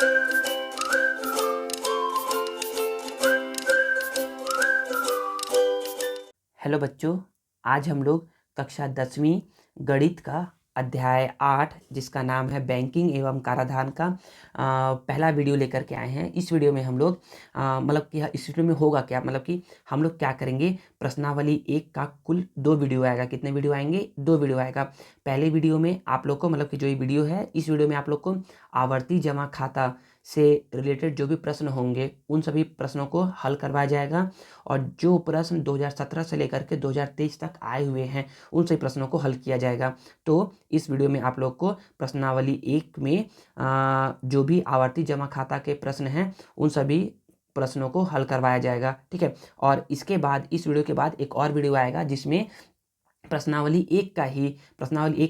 Hello बच्चों, आज हम लोग कक्षा 10वीं गणित का अध्याय 8 जिसका नाम है बैंकिंग एवं कराधान का पहला वीडियो लेकर के आए हैं। इस वीडियो में हम लोग मतलब कि इस वीडियो में होगा क्या, मतलब कि हम लोग क्या करेंगे, प्रश्नावली 1 का कुल 2 वीडियो आएगा। कितने वीडियो आएंगे? 2 वीडियो आएगा। पहले वीडियो में आप लोग को मतलब कि जो ये वीडियो है, इस वीडियो में आप लोग को आवर्ती जमा खाता से रिलेटेड जो भी प्रश्न होंगे उन सभी प्रश्नों को हल करवाया जाएगा, और जो प्रश्न 2017 से लेकर के 2023 तक आए हुए हैं उन सभी प्रश्नों को हल किया जाएगा। तो इस वीडियो में आप लोग को प्रश्नावली 1 में जो भी आवर्ती जमा खाता के प्रश्न हैं उन सभी प्रश्नों को हल करवाया जाएगा, ठीक है। और इसके बाद, इस वीडियो के बाद एक और वीडियो आएगा जिसमें प्रश्नावली 1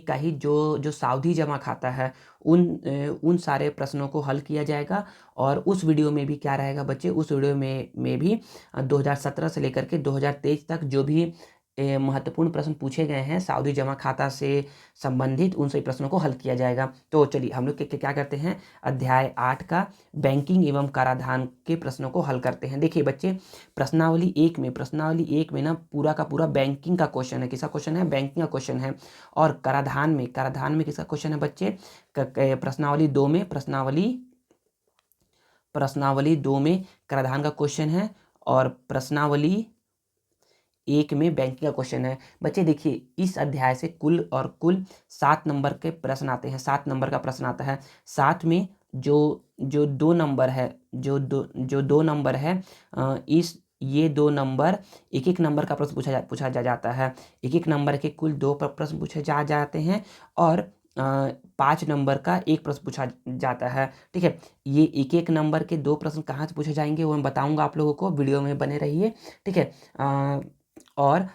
का ही जो जो सावधि जमा खाता है उन सारे प्रश्नों को हल किया जाएगा। और उस वीडियो में भी क्या रहेगा बच्चे, उस वीडियो में भी 2017 से लेकर के 2023 तक जो भी महत्वपूर्ण प्रश्न पूछे गए हैं सावधि जमा खाता से संबंधित, उन सभी प्रश्नों को हल किया जाएगा। तो चलिए हम लोग क्या करते हैं, अध्याय 8 का बैंकिंग एवं कराधान के प्रश्नों को हल करते हैं। देखिए बच्चे, प्रश्नावली एक में ना पूरा का पूरा बैंकिंग का क्वेश्चन है। किसका क्वेश्चन है? बैंकिंग का क्वेश्चन है। और कराधान में किसका क्वेश्चन है बच्चे? प्रश्नावली 2 में कराधान का क्वेश्चन है, और प्रश्नावली 1 में बैंकिंग का क्वेश्चन है। बच्चे देखिए, इस अध्याय से कुल 7 नंबर के प्रश्न आते हैं। 7 नंबर का प्रश्न आता है। साथ में जो जो 2 नंबर है, जो दो नंबर है, ये 2 नंबर, एक नंबर का प्रश्न पूछा जाता है। एक नंबर के कुल 2 प्रश्न पूछे जाते हैं, और 5 नंबर का एक प्रश्न पूछा जाता है, ठीक है। ये एक नंबर के 2 प्रश्न कहाँ से पूछे जाएंगे वो मैं बताऊंगा आप लोगों को, वीडियो में बने रहिए, ठीक है। और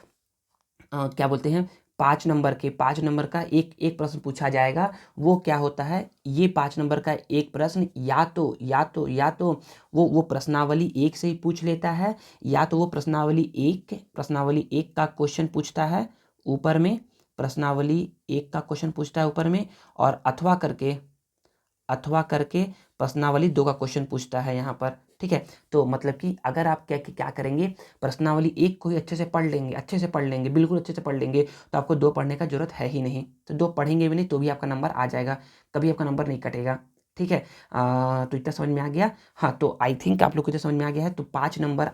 क्या बोलते हैं, 5 नंबर का एक प्रश्न पूछा जाएगा। वो क्या होता है, ये 5 नंबर का एक प्रश्न या तो वो प्रश्नावली 1 से ही पूछ लेता है, या तो वो प्रश्नावली एक का क्वेश्चन पूछता है ऊपर में, प्रश्नावली 1 का क्वेश्चन पूछता है ऊपर में, और अथवा करके प्रश्नावली 2 का क्वेश्चन पूछता है यहाँ पर, ठीक है। तो मतलब कि अगर आप क्या करेंगे, प्रश्नावली 1 को ही अच्छे से पढ़ लेंगे, बिल्कुल अच्छे से पढ़ लेंगे, तो आपको 2 पढ़ने का जरूरत है ही नहीं। तो 2 पढ़ेंगे भी नहीं तो भी आपका नंबर आ जाएगा, कभी आपका नंबर नहीं कटेगा, ठीक है। तो इतना समझ में आ गया? हाँ, तो आई थिंक आप लोग को इतना समझ में आ गया है। तो 5 नंबर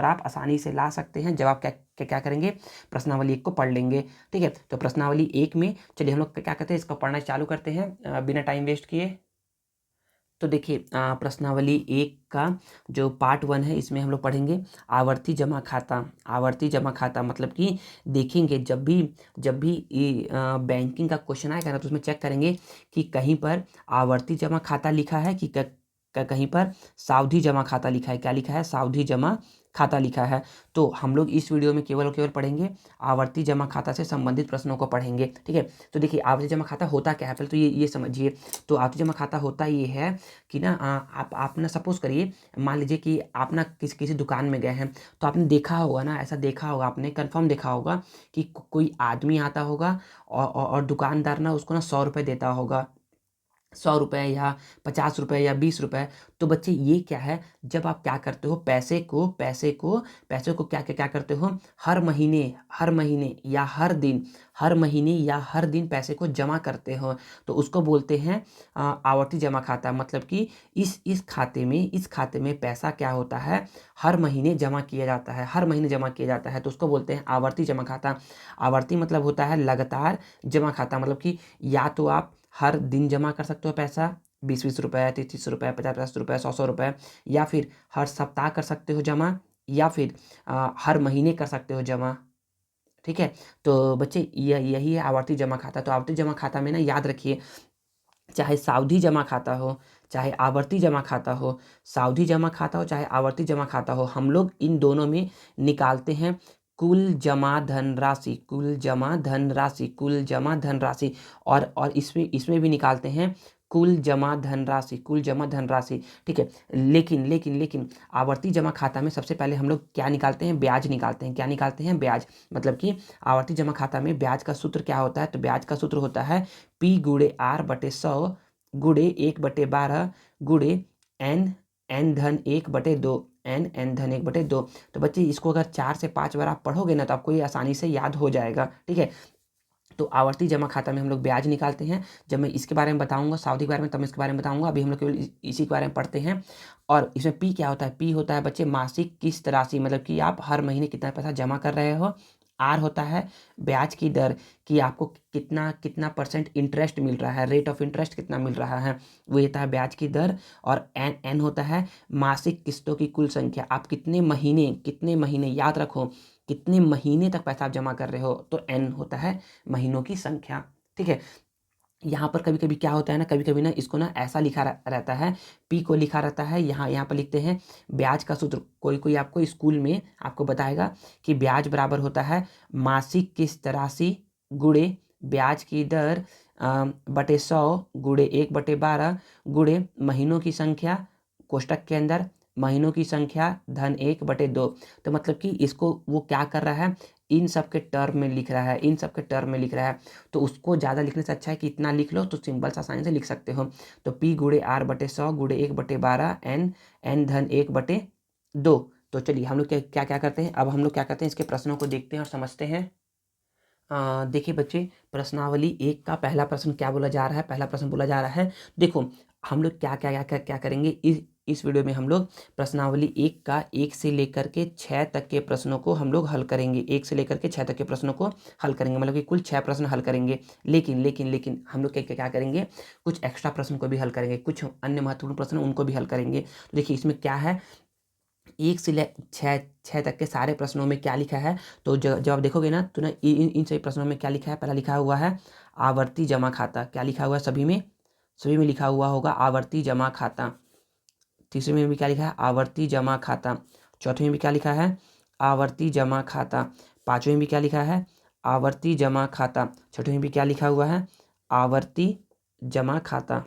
आप आसानी से ला सकते हैं जब आप क्या करेंगे, प्रश्नावली 1 को पढ़ लेंगे, ठीक है। तो प्रश्नावली 1 में चलिए हम लोग क्या करते हैं, इसको पढ़ना चालू करते हैं बिना टाइम वेस्ट किए। तो देखिए, प्रश्नावली 1 का जो पार्ट 1 है इसमें हम लोग पढ़ेंगे आवर्ती जमा खाता मतलब कि देखेंगे जब भी बैंकिंग का क्वेश्चन आएगा ना, तो उसमें चेक करेंगे कि कहीं पर आवर्ती जमा खाता लिखा है कि कहीं पर सावधि जमा खाता लिखा है। क्या लिखा है? सावधि जमा खाता लिखा है। तो हम लोग इस वीडियो में केवल और केवल पढ़ेंगे आवर्ती जमा खाता से संबंधित प्रश्नों को पढ़ेंगे, ठीक है। तो देखिए, आवर्ती जमा खाता होता क्या है, पहले तो ये समझिए। तो आवर्ती जमा खाता होता ये है कि ना, आप ना सपोज करिए, मान लीजिए कि आप ना किसी दुकान में गए हैं, तो आपने देखा होगा ना, ऐसा देखा होगा आपने, कंफर्म देखा होगा कि कोई आदमी आता होगा, और दुकानदार ना उसको ना 100 रुपये देता होगा, 100 रुपये या 50 रुपये या 20 रुपये। तो बच्चे ये क्या है, जब आप क्या करते हो, पैसे को क्या करते हो, हर महीने या हर दिन पैसे को जमा करते हो, तो उसको बोलते हैं आवर्ती जमा खाता। मतलब कि इस खाते में पैसा क्या होता है, हर महीने जमा किया जाता है, तो उसको बोलते हैं आवर्ती जमा खाता। आवर्ती मतलब होता है लगातार जमा खाता, मतलब कि या तो आप हर दिन जमा कर सकते हो पैसा, 20 रुपये, 30 रुपये, 50 रुपये, 100 रुपये, या फिर हर सप्ताह कर सकते हो जमा, या फिर हर महीने कर सकते हो जमा, ठीक है। तो बच्चे यही है आवर्ती जमा खाता। तो आवर्ती जमा खाता में ना याद रखिए, चाहे सावधि जमा खाता हो, चाहे आवर्ती जमा खाता हो, चाहे आवर्ती जमा खाता हो, हम लोग इन दोनों में निकालते हैं कुल जमा धनराशि, और इसमें भी निकालते हैं कुल जमा धनराशि, ठीक है। लेकिन आवर्ती जमा खाता में सबसे पहले हम लोग क्या निकालते हैं, ब्याज निकालते हैं। क्या निकालते हैं? ब्याज। मतलब कि आवर्ती जमा खाता में ब्याज का सूत्र क्या होता है, तो ब्याज का सूत्र होता है P × R/100 गुणे 1/12 गुणे n धन 1/2 n धन 1/2। तो बच्चे इसको अगर 4 से 5 बार आप पढ़ोगे ना तो आपको ये आसानी से याद हो जाएगा, ठीक है। तो आवर्ती जमा खाता में हम लोग ब्याज निकालते हैं। जब मैं इसके बारे में बताऊंगा, सावधि के बारे में, तब मैं इसके बारे में बताऊंगा। अभी हम लोग केवल इसी के बारे में पढ़ते हैं। और इसमें पी क्या होता है? पी होता है बच्चे मासिक किस्त राशि, मतलब कि आप हर महीने कितना पैसा जमा कर रहे हो। आर होता है ब्याज की दर, कि आपको कितना कितना परसेंट इंटरेस्ट मिल रहा है, रेट ऑफ इंटरेस्ट कितना मिल रहा है, वो होता है ब्याज की दर। और एन होता है मासिक किस्तों की कुल संख्या, आप कितने महीने याद रखो, कितने महीने तक पैसा आप जमा कर रहे हो, तो एन होता है महीनों की संख्या, ठीक है। यहाँ पर कभी कभी क्या होता है ना, कभी कभी ना इसको ना ऐसा लिखा रहता है, पी को लिखा रहता है, यहाँ पर लिखते हैं ब्याज का सूत्र। कोई कोई आपको स्कूल में आपको बताएगा कि ब्याज बराबर होता है मासिक किस्त राशि गुणे ब्याज की दर बटे 100 गुणे 1/12 गुणे महीनों की संख्या, कोष्टक के अंदर महीनों की संख्या धन 1/2। तो मतलब कि इसको वो क्या कर रहा है, इन सब के टर्म में लिख रहा है, इन सब के टर्म में लिख रहा है। तो उसको ज़्यादा लिखने से अच्छा है कि इतना लिख लो, तो सिंपल सा आसानी से लिख सकते हो। तो पी गुणे r/100 गुणे 1/12 n धन 1/2। तो चलिए हम लोग क्या क्या करते हैं, अब हम लोग क्या करते हैं, इसके प्रश्नों को देखते हैं और समझते हैं। देखिए बच्चे, प्रश्नावली 1 का पहला प्रश्न क्या बोला जा रहा है? पहला प्रश्न बोला जा रहा है, देखो हम लोग क्या करेंगे इस वीडियो में। हम लोग प्रश्नावली 1 का 1 से लेकर के 6 तक के प्रश्नों को हम लोग हल करेंगे। 1 से लेकर के 6 तक के प्रश्नों को हल करेंगे, मतलब कि कुल 6 प्रश्न हल करेंगे। लेकिन हम लोग क्या करेंगे, कुछ एक्स्ट्रा प्रश्न को भी हल करेंगे, कुछ अन्य महत्वपूर्ण प्रश्न उनको भी हल करेंगे। तो देखिए इसमें क्या है, 1 से ले 6 तक के सारे प्रश्नों में क्या लिखा है, तो जब आप देखोगे ना तो ना इन सभी प्रश्नों में क्या लिखा है, पहला लिखा हुआ है आवर्ती जमा खाता। क्या लिखा हुआ है? सभी में लिखा हुआ होगा आवर्ती जमा खाता। तीसरे में भी क्या लिखा है? आवर्ती जमा खाता। चौथे में भी क्या लिखा है? आवर्ती जमा खाता। पांचवें में भी क्या लिखा है? आवर्ती जमा खाता। छठवें में भी क्या लिखा हुआ है? आवर्ती जमा खाता।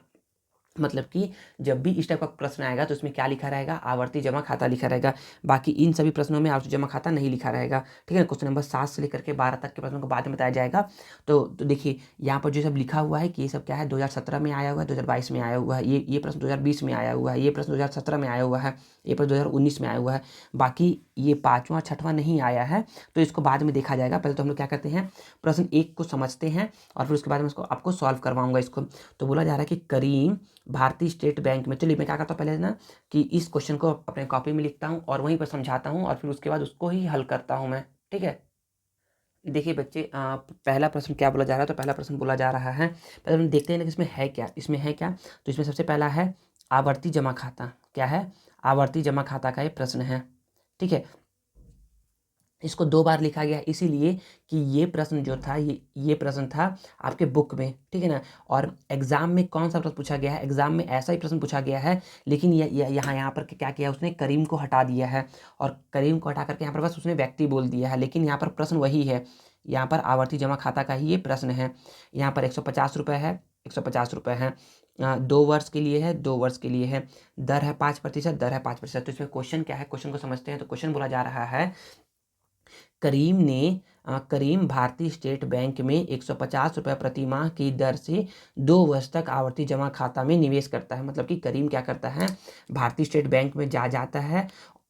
मतलब कि जब भी इस टाइप का प्रश्न आएगा तो उसमें क्या लिखा रहेगा? आवर्ती जमा खाता लिखा रहेगा। बाकी इन सभी प्रश्नों में आवर्ती जमा खाता नहीं लिखा रहेगा, ठीक है। क्वेश्चन नंबर 7 से लेकर के 12 तक के प्रश्नों को बाद में बताया जाएगा। तो देखिए यहाँ पर जो सब लिखा हुआ है कि ये सब क्या है, 2017 में आया हुआ है, 2022 में आया हुआ है, ये प्रश्न 2020 में आया हुआ है, ये प्रश्न 2017 में आया हुआ है, ये प्रश्न 2019 में आया हुआ है। बाकी ये 5वां 6वां नहीं आया है, तो इसको बाद में देखा जाएगा। पहले तो हम लोग क्या करते हैं, प्रश्न 1 को समझते हैं और फिर उसके बाद में उसको आपको सॉल्व करवाऊंगा इसको। तो बोला जा रहा है कि करीम भारतीय स्टेट बैंक में, चलिए मैं क्या करता हूँ पहले ना कि इस क्वेश्चन को अपने कॉपी में लिखता हूँ और वहीं पर समझाता हूँ और फिर उसके बाद उसको ही हल करता हूँ मैं, ठीक है। देखिए बच्चे, पहला प्रश्न क्या बोला जा रहा है, तो पहला प्रश्न बोला जा रहा है, पहले हम देखते हैं ना कि इसमें है क्या, तो इसमें सबसे पहला है आवर्ती जमा खाता। क्या है? आवर्ती जमा खाता का ये प्रश्न है, ठीक है। इसको 2 बार लिखा गया इसीलिए कि ये प्रश्न जो था, ये प्रश्न था आपके बुक में, ठीक है ना। और एग्जाम में कौन सा प्रश्न पूछा गया है? एग्जाम में ऐसा ही प्रश्न पूछा गया है, लेकिन यहाँ पर क्या किया उसने, करीम को हटा दिया है। और करीम को हटा करके यहाँ पर बस उसने व्यक्ति बोल दिया है, लेकिन यहाँ पर प्रश्न वही है। यहाँ पर आवर्ती जमा खाता का ही ये प्रश्न है। यहाँ पर 150 रुपये है, 150 रुपये है। 2 वर्ष के लिए है, 2 वर्ष के लिए है। दर है 5%, दर है 5%। तो इसमें क्वेश्चन क्या है, क्वेश्चन को समझते हैं। तो क्वेश्चन बोला जा रहा है, करीम भारतीय स्टेट बैंक में 150 रुपये प्रति माह की दर से 2 वर्ष तक आवर्ती जमा खाता में निवेश करता है। मतलब कि करीम क्या करता है, भारतीय स्टेट बैंक में जाता है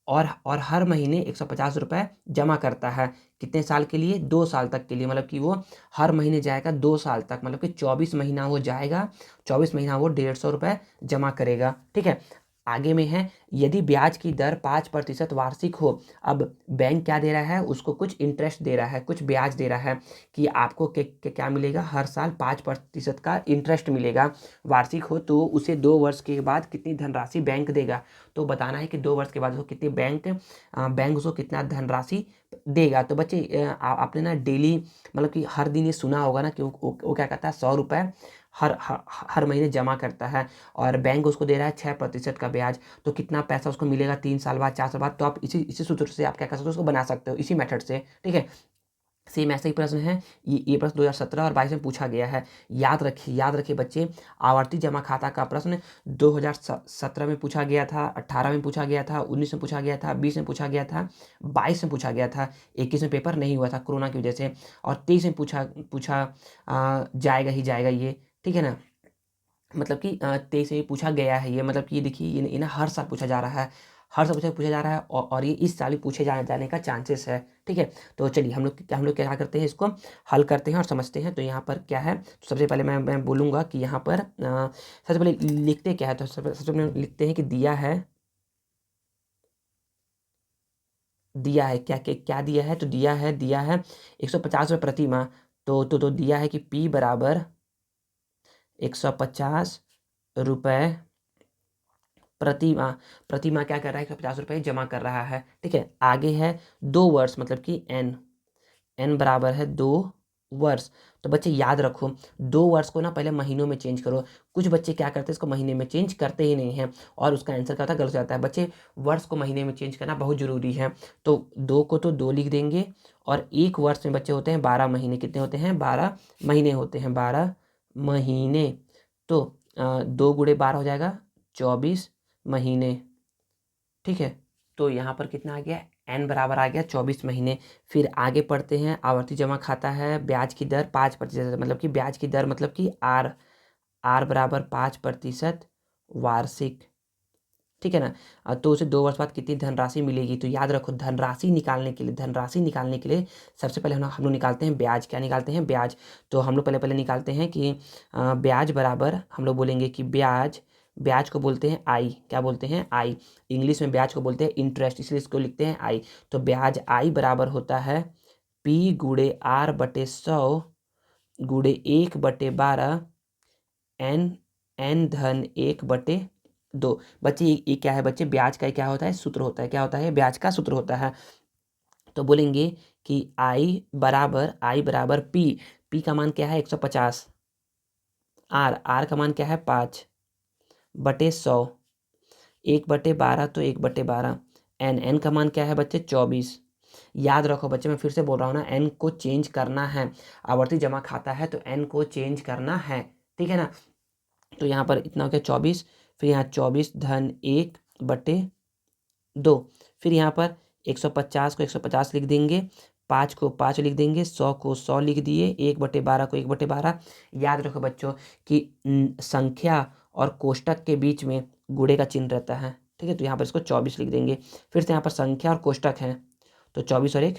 और हर महीने 150 रुपये जमा करता है। कितने साल के लिए? 2 साल तक के लिए। मतलब कि वो हर महीने जाएगा 2 साल तक, मतलब कि 24 महीना वो जाएगा, 24 महीना वो 150 रुपये जमा करेगा, ठीक है। आगे में है, यदि ब्याज की दर 5% वार्षिक हो। अब बैंक क्या दे रहा है उसको, कुछ इंटरेस्ट दे रहा है, कुछ ब्याज दे रहा है कि आपको क्या मिलेगा, हर साल 5% का इंटरेस्ट मिलेगा। वार्षिक हो तो उसे 2 वर्ष के बाद कितनी धनराशि बैंक देगा। तो बताना है कि 2 वर्ष के बाद उसको कितनी बैंक उसको कितना धनराशि देगा। तो बच्चे आपने ना डेली, मतलब कि हर दिन ये सुना होगा ना कि वो क्या कहता है, 100 रुपये हर महीने जमा करता है और बैंक उसको दे रहा है 6% का ब्याज। तो कितना पैसा उसको मिलेगा 3 साल बाद, 4 साल बाद। तो आप इसी सूत्र से आप क्या कर सकते हो, उसको बना सकते हो इसी मेथड से, ठीक है। सेम ऐसा ही प्रश्न है, ये प्रश्न 2017 और 22 में पूछा गया है। याद रखिए बच्चे, आवर्ती जमा खाता का प्रश्न 2017 में पूछा गया था, 18 में पूछा गया था, 19 में पूछा गया था, 20 में पूछा गया था, 22 में पूछा गया था, 21 में पेपर नहीं हुआ था कोरोना की वजह से, और 23 में पूछा जाएगा ही जाएगा ये, ठीक है ना। मतलब कि 23 में पूछा गया है ये, मतलब कि ये देखिए ये ना हर साल पूछा जा रहा है, हर साल पूछा जा रहा है, और ये इस साल ही पूछे जाने का चांसेस है। ठीक है, तो चलिए हम लोग क्या करते हैं, इसको हल करते हैं और समझते हैं। तो यहाँ पर क्या है, तो सबसे पहले मैं बोलूँगा कि यहाँ पर सबसे पहले लिखते क्या है, तो सबसे पहले लिखते हैं कि दिया है क्या क्या क्या दिया है, तो दिया है 150 रुपये प्रति माह। तो दिया है कि P बराबर 150 रुपये प्रति माह क्या कर रहा है, 150 रुपये जमा कर रहा है। ठीक है, आगे है 2 वर्ष, मतलब कि n बराबर है 2 वर्ष। तो बच्चे याद रखो, 2 वर्ष को ना पहले महीनों में चेंज करो। कुछ बच्चे क्या करते हैं, इसको महीने में चेंज करते ही नहीं हैं और उसका आंसर क्या होता है, गलत हो जाता है। बच्चे वर्ष को महीने में चेंज करना बहुत जरूरी है। तो 2 को तो 2 लिख देंगे, और 1 वर्ष में बच्चे होते हैं 12 महीने। कितने होते हैं, 12 महीने होते हैं, 12 महीने। तो 2 × 12 हो जाएगा 24 महीने। ठीक है, तो यहाँ पर कितना आ गया, n बराबर आ गया 24 महीने। फिर आगे पढ़ते हैं, आवर्ती जमा खाता है, ब्याज की दर 5%, मतलब कि ब्याज की दर मतलब कि r बराबर 5% वार्षिक। ठीक है ना। तो उसे 2 वर्ष बाद कितनी धनराशि मिलेगी, तो याद रखो धनराशि निकालने के लिए सबसे पहले हम लोग निकालते हैं ब्याज। क्या निकालते हैं, ब्याज। तो हम लोग पहले निकालते हैं कि ब्याज बराबर, हम लोग बोलेंगे कि ब्याज को बोलते हैं आई। क्या बोलते हैं, आई। इंग्लिश में ब्याज को बोलते हैं इंटरेस्ट, इसलिए इसको लिखते हैं आई। तो ब्याज आई बराबर होता है P × R/100 × 1/12 n धन 1/2। बच्चे ये क्या है, बच्चे ब्याज का क्या होता है, सूत्र होता है। क्या होता है, ब्याज का सूत्र होता है। तो बोलेंगे कि आई बराबर पी का मान क्या है 150, आर का मान क्या है 5/100, 1/12 तो 1/12, एन का मान क्या है बच्चे 24। याद रखो बच्चे, मैं फिर से बोल रहा हूँ ना, एन को चेंज करना है। आवर्ती जमा खाता है तो एन को चेंज करना है। ठीक है ना। तो यहाँ पर इतना हो गया 24, फिर यहाँ 24 धन 1/2। फिर यहाँ पर 150 को 150 लिख देंगे, 5 को 5 लिख देंगे, 100 को 100 लिख दिए, 1/12 को 1/12। याद रखो बच्चों कि संख्या और कोष्टक के बीच में गुणे का चिन्ह रहता है। ठीक है, तो यहाँ पर इसको 24 लिख देंगे। फिर से यहाँ पर संख्या और कोष्टक है, तो 24 और 1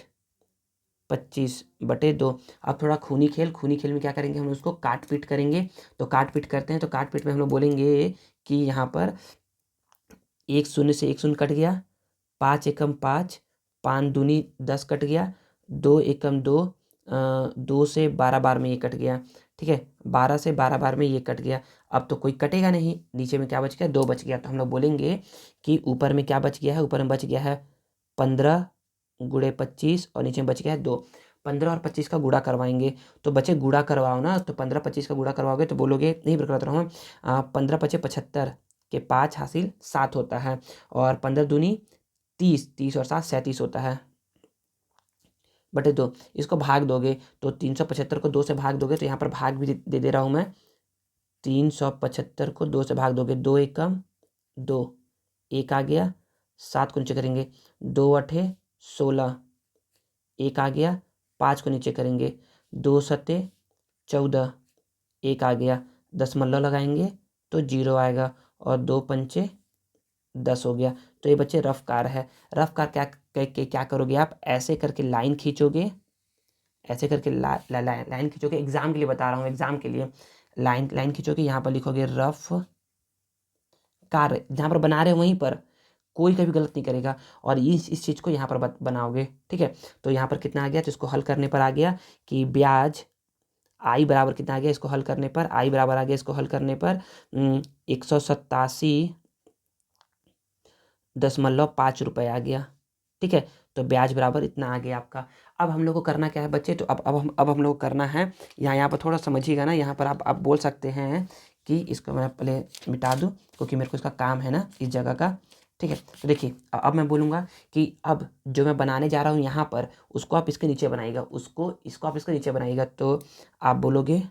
25/2। अब थोड़ा खूनी खेल में क्या करेंगे, हम उसको काट पीट करेंगे। तो काट पीट करते हैं, तो काट पीट में हम लोग बोलेंगे कि यहाँ पर 1 शून्य से 1 शून्य कट गया, 5 एकम 5, 5 दूनी 10 कट गया, 2 एकम 2, 2 से 12 बार में ये कट गया। ठीक है, 12 से 12 बार में ये कट गया। अब तो कोई कटेगा नहीं, नीचे में क्या बच गया, 2 बच गया। तो हम लोग बोलेंगे कि ऊपर में क्या बच गया है, ऊपर में बच गया है 15 × 25, और नीचे में बच गया है 2। 15 और 25 का गुणा करवाएंगे। तो बच्चे गुणा करवाओ ना, तो 15-25 का गुणा करवाओगे तो बोलोगे, नहीं करवा रहा हूँ, 15×5 = 75 के 5 हासिल 7 होता है, और 15 दूनी 30, 30 और 7 37 होता है बटे 2। इसको भाग दोगे तो 375 को 2 से भाग दोगे, तो यहाँ पर भाग भी दे रहा हूँ मैं। 375 को 2 से भाग दोगे, 2 एकम 2, 1 आ गया, 7 को नीचे करेंगे, 2 8 16, 1 आ गया, 5 को नीचे करेंगे, 2 7 14, 1 आ गया, दशमलव लगाएंगे तो 0 आएगा, और 2 पंचे 10 हो गया। तो ये बच्चे रफ कार है। रफ कार क्या करोगे आप, ऐसे करके लाइन खींचोगे, ऐसे करके लाइन खींचोगे। एग्जाम के लिए बता रहा हूँ, एग्जाम के लिए लाइन खींचोगे, यहाँ पर लिखोगे रफ कार, जहाँ पर बना रहे हो वहीं पर कोई कभी गलत नहीं करेगा, और इस चीज़ को यहाँ पर बनाओगे। ठीक है, तो यहाँ पर कितना आ गया, तो इसको हल करने पर आ गया कि ब्याज आई बराबर कितना आ गया, इसको हल करने पर आई बराबर आ गया, इसको हल करने पर 187.5 रुपये आ गया। ठीक है, तो ब्याज बराबर इतना आ गया आपका। अब हम लोग को करना क्या है बच्चे, तो अब हम लोग को करना है, यहाँ पर थोड़ा समझिएगा ना, यहाँ पर आप बोल सकते हैं कि इसको मैं पहले मिटा दूँ, क्योंकि मेरे को इसका काम है ना इस जगह का। ठीक है, तो देखिए अब मैं बोलूँगा कि अब जो मैं बनाने जा रहा हूँ यहाँ पर, उसको आप इसके नीचे बनाइएगा, इसको आप इसके नीचे बनाइएगा। तो आप बोलोगे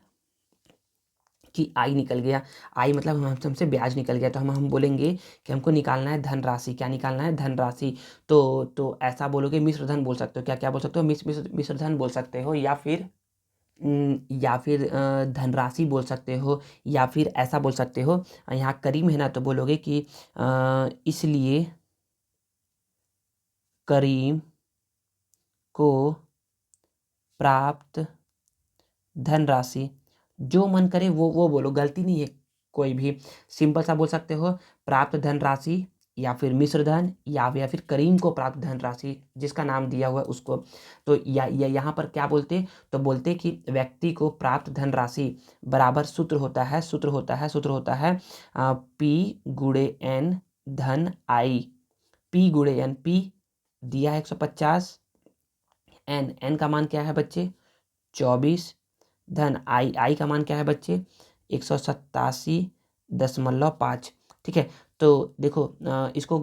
कि आई निकल गया, आई मतलब हमसे ब्याज निकल गया, तो हम बोलेंगे कि हमको निकालना है धनराशि। क्या निकालना है, धनराशि। तो ऐसा बोलोगे, मिश्र धन बोल सकते हो। क्या क्या बोल सकते हो, मिश्र धन बोल सकते हो, या फिर या फिर धनराशि बोल सकते हो, या फिर ऐसा बोल सकते हो, यहाँ करीम है ना तो बोलोगे कि इसलिए करीम को प्राप्त धनराशि, जो मन करे वो बोलो, गलती नहीं है कोई भी। सिंपल सा बोल सकते हो प्राप्त धनराशि, या फिर मिश्र धन, या फिर करीम को प्राप्त धनराशि, जिसका नाम दिया हुआ है उसको। तो यहाँ पर क्या बोलते, तो बोलते कि व्यक्ति को प्राप्त धनराशि बराबर सूत्र होता है पी गुणे एन धन आई। पी गुणे एन, पी दिया है 150, एन का मान क्या है बच्चे 24, धन आई का मान क्या है बच्चे 187.5। ठीक है, तो देखो इसको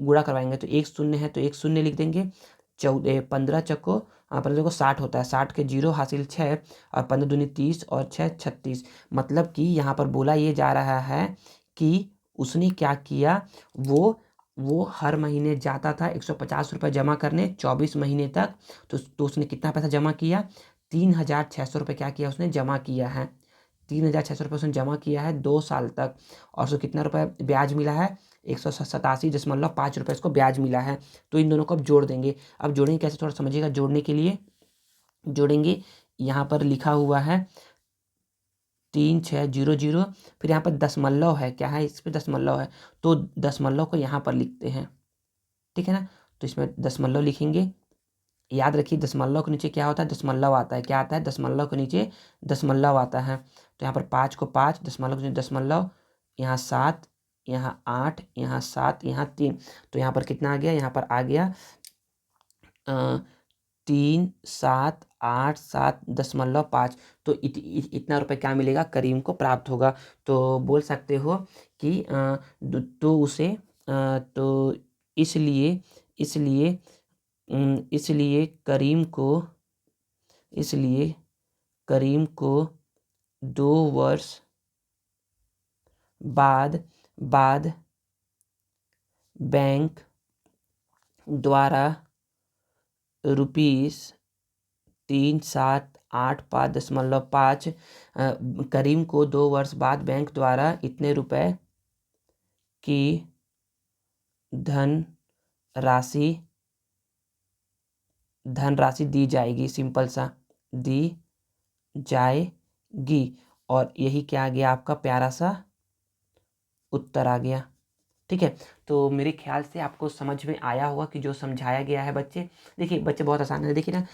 गुणा करवाएंगे तो एक शून्य है तो एक शून्य लिख देंगे। 15 चक्को 15 को 60 होता है, 60 के 0 हासिल 6, और 15 दूनी 30 और 6 36। मतलब कि यहाँ पर बोला ये जा रहा है कि उसने क्या किया, वो हर महीने जाता था 150 रुपये जमा करने 24 महीने तक। तो उसने कितना पैसा जमा किया, 3,600 रुपये क्या किया उसने जमा किया है। 3,600 रुपये उसने जमा किया है 2 साल तक, और उसको कितना रुपये ब्याज मिला है 187.5 रुपये इसको ब्याज मिला है। तो इन दोनों को अब जोड़ देंगे। अब जोड़ेंगे कैसे, थोड़ा समझिएगा। जोड़ने के लिए जोड़ेंगे, यहाँ पर लिखा हुआ है 3600, फिर यहाँ पर दशमलव है, क्या है इस पर दशमलव है, तो दशमलव को यहाँ पर लिखते हैं। ठीक है ना, तो इसमें दशमलव लिखेंगे। याद रखिए दशमलव के नीचे क्या होता है, दशमलव आता है। क्या आता है, दशमलव के नीचे दशमलव आता है। तो यहाँ पर 5 को 5, दशमलव के नीचे दशमलव, यहाँ 7, यहाँ 8, यहाँ 7, यहाँ 3। तो यहाँ पर कितना आ गया, यहाँ पर आ गया 3,7,8,7.5। तो इतना रुपए क्या मिलेगा, करीम को प्राप्त होगा। तो बोल सकते हो कि तो उसे तो इसलिए इसलिए इसलिए करीम को 2 वर्ष बाद बैंक द्वारा ₹3,785.5 करीम को 2 वर्ष बाद बैंक द्वारा इतने रुपए की धनराशि दी जाएगी। सिंपल सा, दी जाएगी। और यही क्या आ गया, आपका प्यारा सा उत्तर आ गया। ठीक है, तो मेरे ख्याल से आपको समझ में आया होगा कि जो समझाया गया है बच्चे। देखिए बच्चे बहुत आसान है। देखिए ना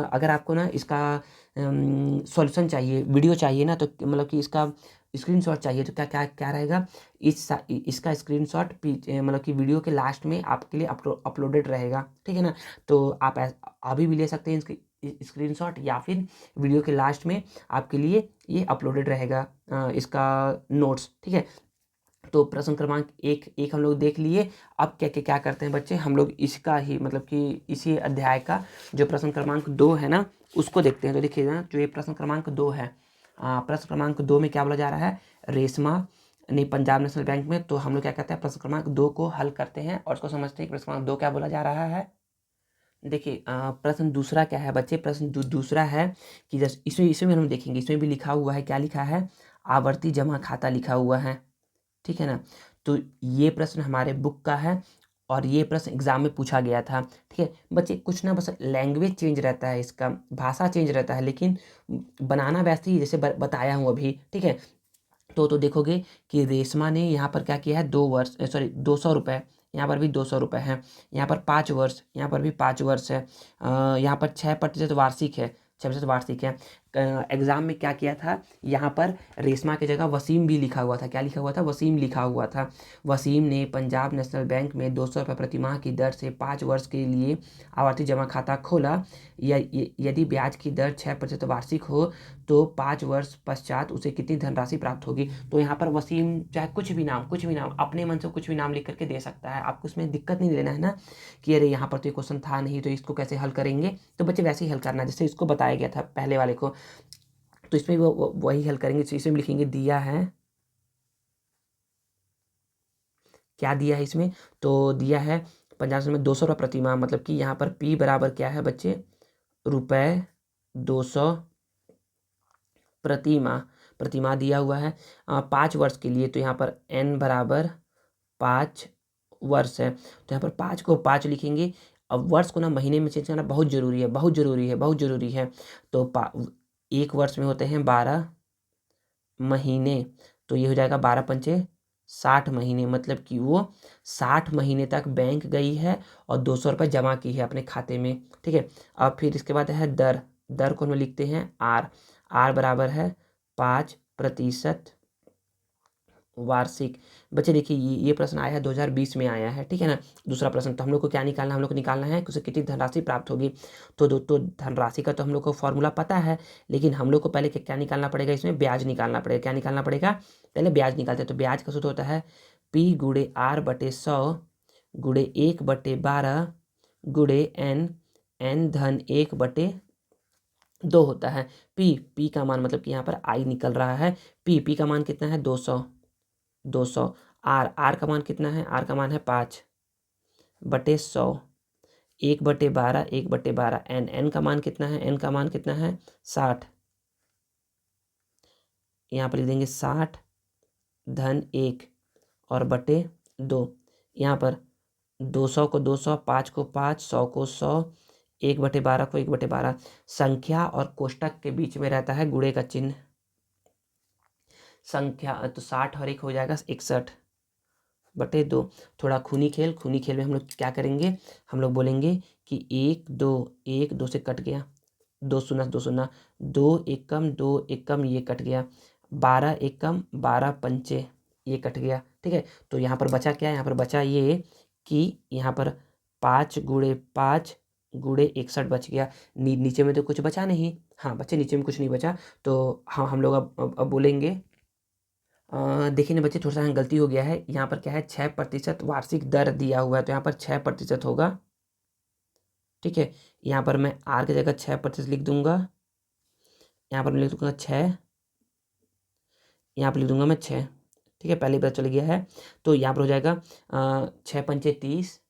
अगर आपको ना इसका सॉल्यूशन चाहिए, वीडियो चाहिए ना, तो मतलब कि इसका स्क्रीनशॉट चाहिए, तो क्या क्या क्या रहेगा, इसका स्क्रीनशॉट मतलब कि वीडियो के लास्ट में आपके लिए अपलोडेड रहेगा। ठीक है ना, तो आप अभी भी ले सकते हैं इसकी स्क्रीनशॉट, या फिर वीडियो के लास्ट में आपके लिए ये अपलोडेड रहेगा इसका नोट्स। ठीक है, तो प्रश्न क्रमांक एक हम लोग देख लिए। अब क्या करते हैं बच्चे, हम लोग इसका ही मतलब कि इसी अध्याय का जो प्रश्न क्रमांक 2 है ना उसको देखते हैं। तो देखिए ना, जो ये प्रश्न क्रमांक 2 है, प्रश्न क्रमांक 2 में क्या बोला जा रहा है, रेशमा ने पंजाब नेशनल बैंक में। तो हम लोग क्या करते हैं, प्रश्न क्रमांक 2 को हल करते हैं और उसको समझते हैं कि प्रश्न क्रमांक 2 क्या बोला जा रहा है। देखिए प्रश्न दूसरा क्या है बच्चे, प्रश्न दूसरा है कि जैसे इसमें हम देखेंगे, इसमें भी लिखा हुआ है, क्या लिखा है, आवर्ती जमा खाता लिखा हुआ है। ठीक है ना, तो ये प्रश्न हमारे बुक का है और ये प्रश्न एग्जाम में पूछा गया था। ठीक है बच्चे, कुछ ना बस लैंग्वेज चेंज रहता है, इसका भाषा चेंज रहता है, लेकिन बनाना वैसे ही जैसे बताया हूँ अभी। ठीक है, तो देखोगे कि रेशमा ने यहाँ पर क्या किया है, 200 रुपये, यहाँ पर भी 200 रुपये है, यहाँ पर 5 वर्ष, यहाँ पर भी 5 वर्ष है, यहाँ पर 6% वार्षिक है, 6% वार्षिक है। एग्जाम में क्या किया था, यहाँ पर रेशमा की जगह वसीम भी लिखा हुआ था। क्या लिखा हुआ था, वसीम लिखा हुआ था। वसीम ने पंजाब नेशनल बैंक में 200 रुपये प्रति माह की दर से 5 वर्ष के लिए आवर्ती जमा खाता खोला। यदि ब्याज की दर 6% वार्षिक हो तो 5 वर्ष पश्चात उसे कितनी धनराशि प्राप्त होगी। तो यहाँ पर वसीम चाहे कुछ भी नाम अपने मन से कुछ भी नाम लिख करके दे सकता है, आपको उसमें दिक्कत नहीं लेना है ना कि अरे यहाँ पर तो ये क्वेश्चन था नहीं तो इसको कैसे हल करेंगे। तो बच्चे वैसे ही हल करना है जैसे इसको बताया गया था पहले वाले को, तो इसमें वही हल करेंगे। इसमें लिखेंगे दिया है, क्या दिया है इसमें, तो दिया है पंजाब में 200 रुपये प्रति माह, मतलब कि यहाँ पर P बराबर क्या है बच्चे, ₹200 प्रतिमा दिया हुआ है 5 वर्ष के लिए, तो यहाँ पर n बराबर 5 वर्ष है, तो यहाँ पर 5 को 5 लिखेंगे। अब वर्ष को ना महीने में चेंज करना बहुत ज़रूरी है, बहुत ज़रूरी है, बहुत ज़रूरी है। तो 1 वर्ष में होते हैं 12 महीने, तो ये हो जाएगा 12 पंचे 60 महीने, मतलब कि वो 60 महीने तक बैंक गई है और 200 रुपये जमा की है अपने खाते में। ठीक है, अब फिर इसके बाद है दर को हम लिखते हैं आर बराबर है 5% वार्षिक। बच्चे देखिए ये प्रश्न आया है 2020 में आया है, ठीक है ना। दूसरा प्रश्न, तो हम लोग को क्या निकालना है, हम लोग को निकालना है कि उसे कितनी धनराशि प्राप्त होगी। तो धनराशि का तो हम लोग को फॉर्मूला पता है, लेकिन हम लोग को पहले क्या निकालना पड़ेगा, इसमें ब्याज निकालना पड़ेगा। क्या निकालना पड़ेगा, पहले ब्याज निकालते हैं। तो ब्याज का सूत्र होता है P गुणे R/100 गुणे 1/12 गुणे n धन 1/2 होता है। P का मान मतलब कि यहाँ पर I निकल रहा है। P का मान कितना है 200। R का मान कितना है, R का मान है 5/100 1/12 1/12। n का मान कितना है, n का मान कितना है 60। यहाँ पर लिख देंगे 60 धन 1 और बटे 2। यहाँ पर 200 को 200, 5 को 5, 100 को 100, 1/12 को 1/12। संख्या और कोष्टक के बीच में रहता है गुणे का चिन्ह। संख्या तो 60 और 1 हो जाएगा 61/2। थोड़ा खूनी खेल में हम लोग क्या करेंगे, हम लोग बोलेंगे कि 1 2 से कट गया, 2 शून्य 2 शून्य, 2 एकम ये कट गया, 12 एकम 12 पंचे ये कट गया। ठीक है, तो यहाँ पर बचा क्या, यहाँ पर बचा ये कि यहाँ पर 5 गुणे 5 गुणे 61 बच गया। नीचे में तो कुछ बचा नहीं। हाँ बच्चे, नीचे में कुछ नहीं बचा, तो हाँ हम लोग अब बोलेंगे। देखिए ना बच्चे, थोड़ा सा यहाँ गलती हो गया है। यहाँ पर क्या है 6% वार्षिक दर दिया हुआ है, तो यहाँ पर 6% होगा। ठीक है, यहाँ पर मैं R की जगह 6% लिख दूंगा। यहाँ पर मैं लिख दूंगा 6, यहाँ पर लिख दूंगा मैं 6। ठीक है, पहले पता चल गया है। तो यहाँ पर हो जाएगा 6 पंचे 30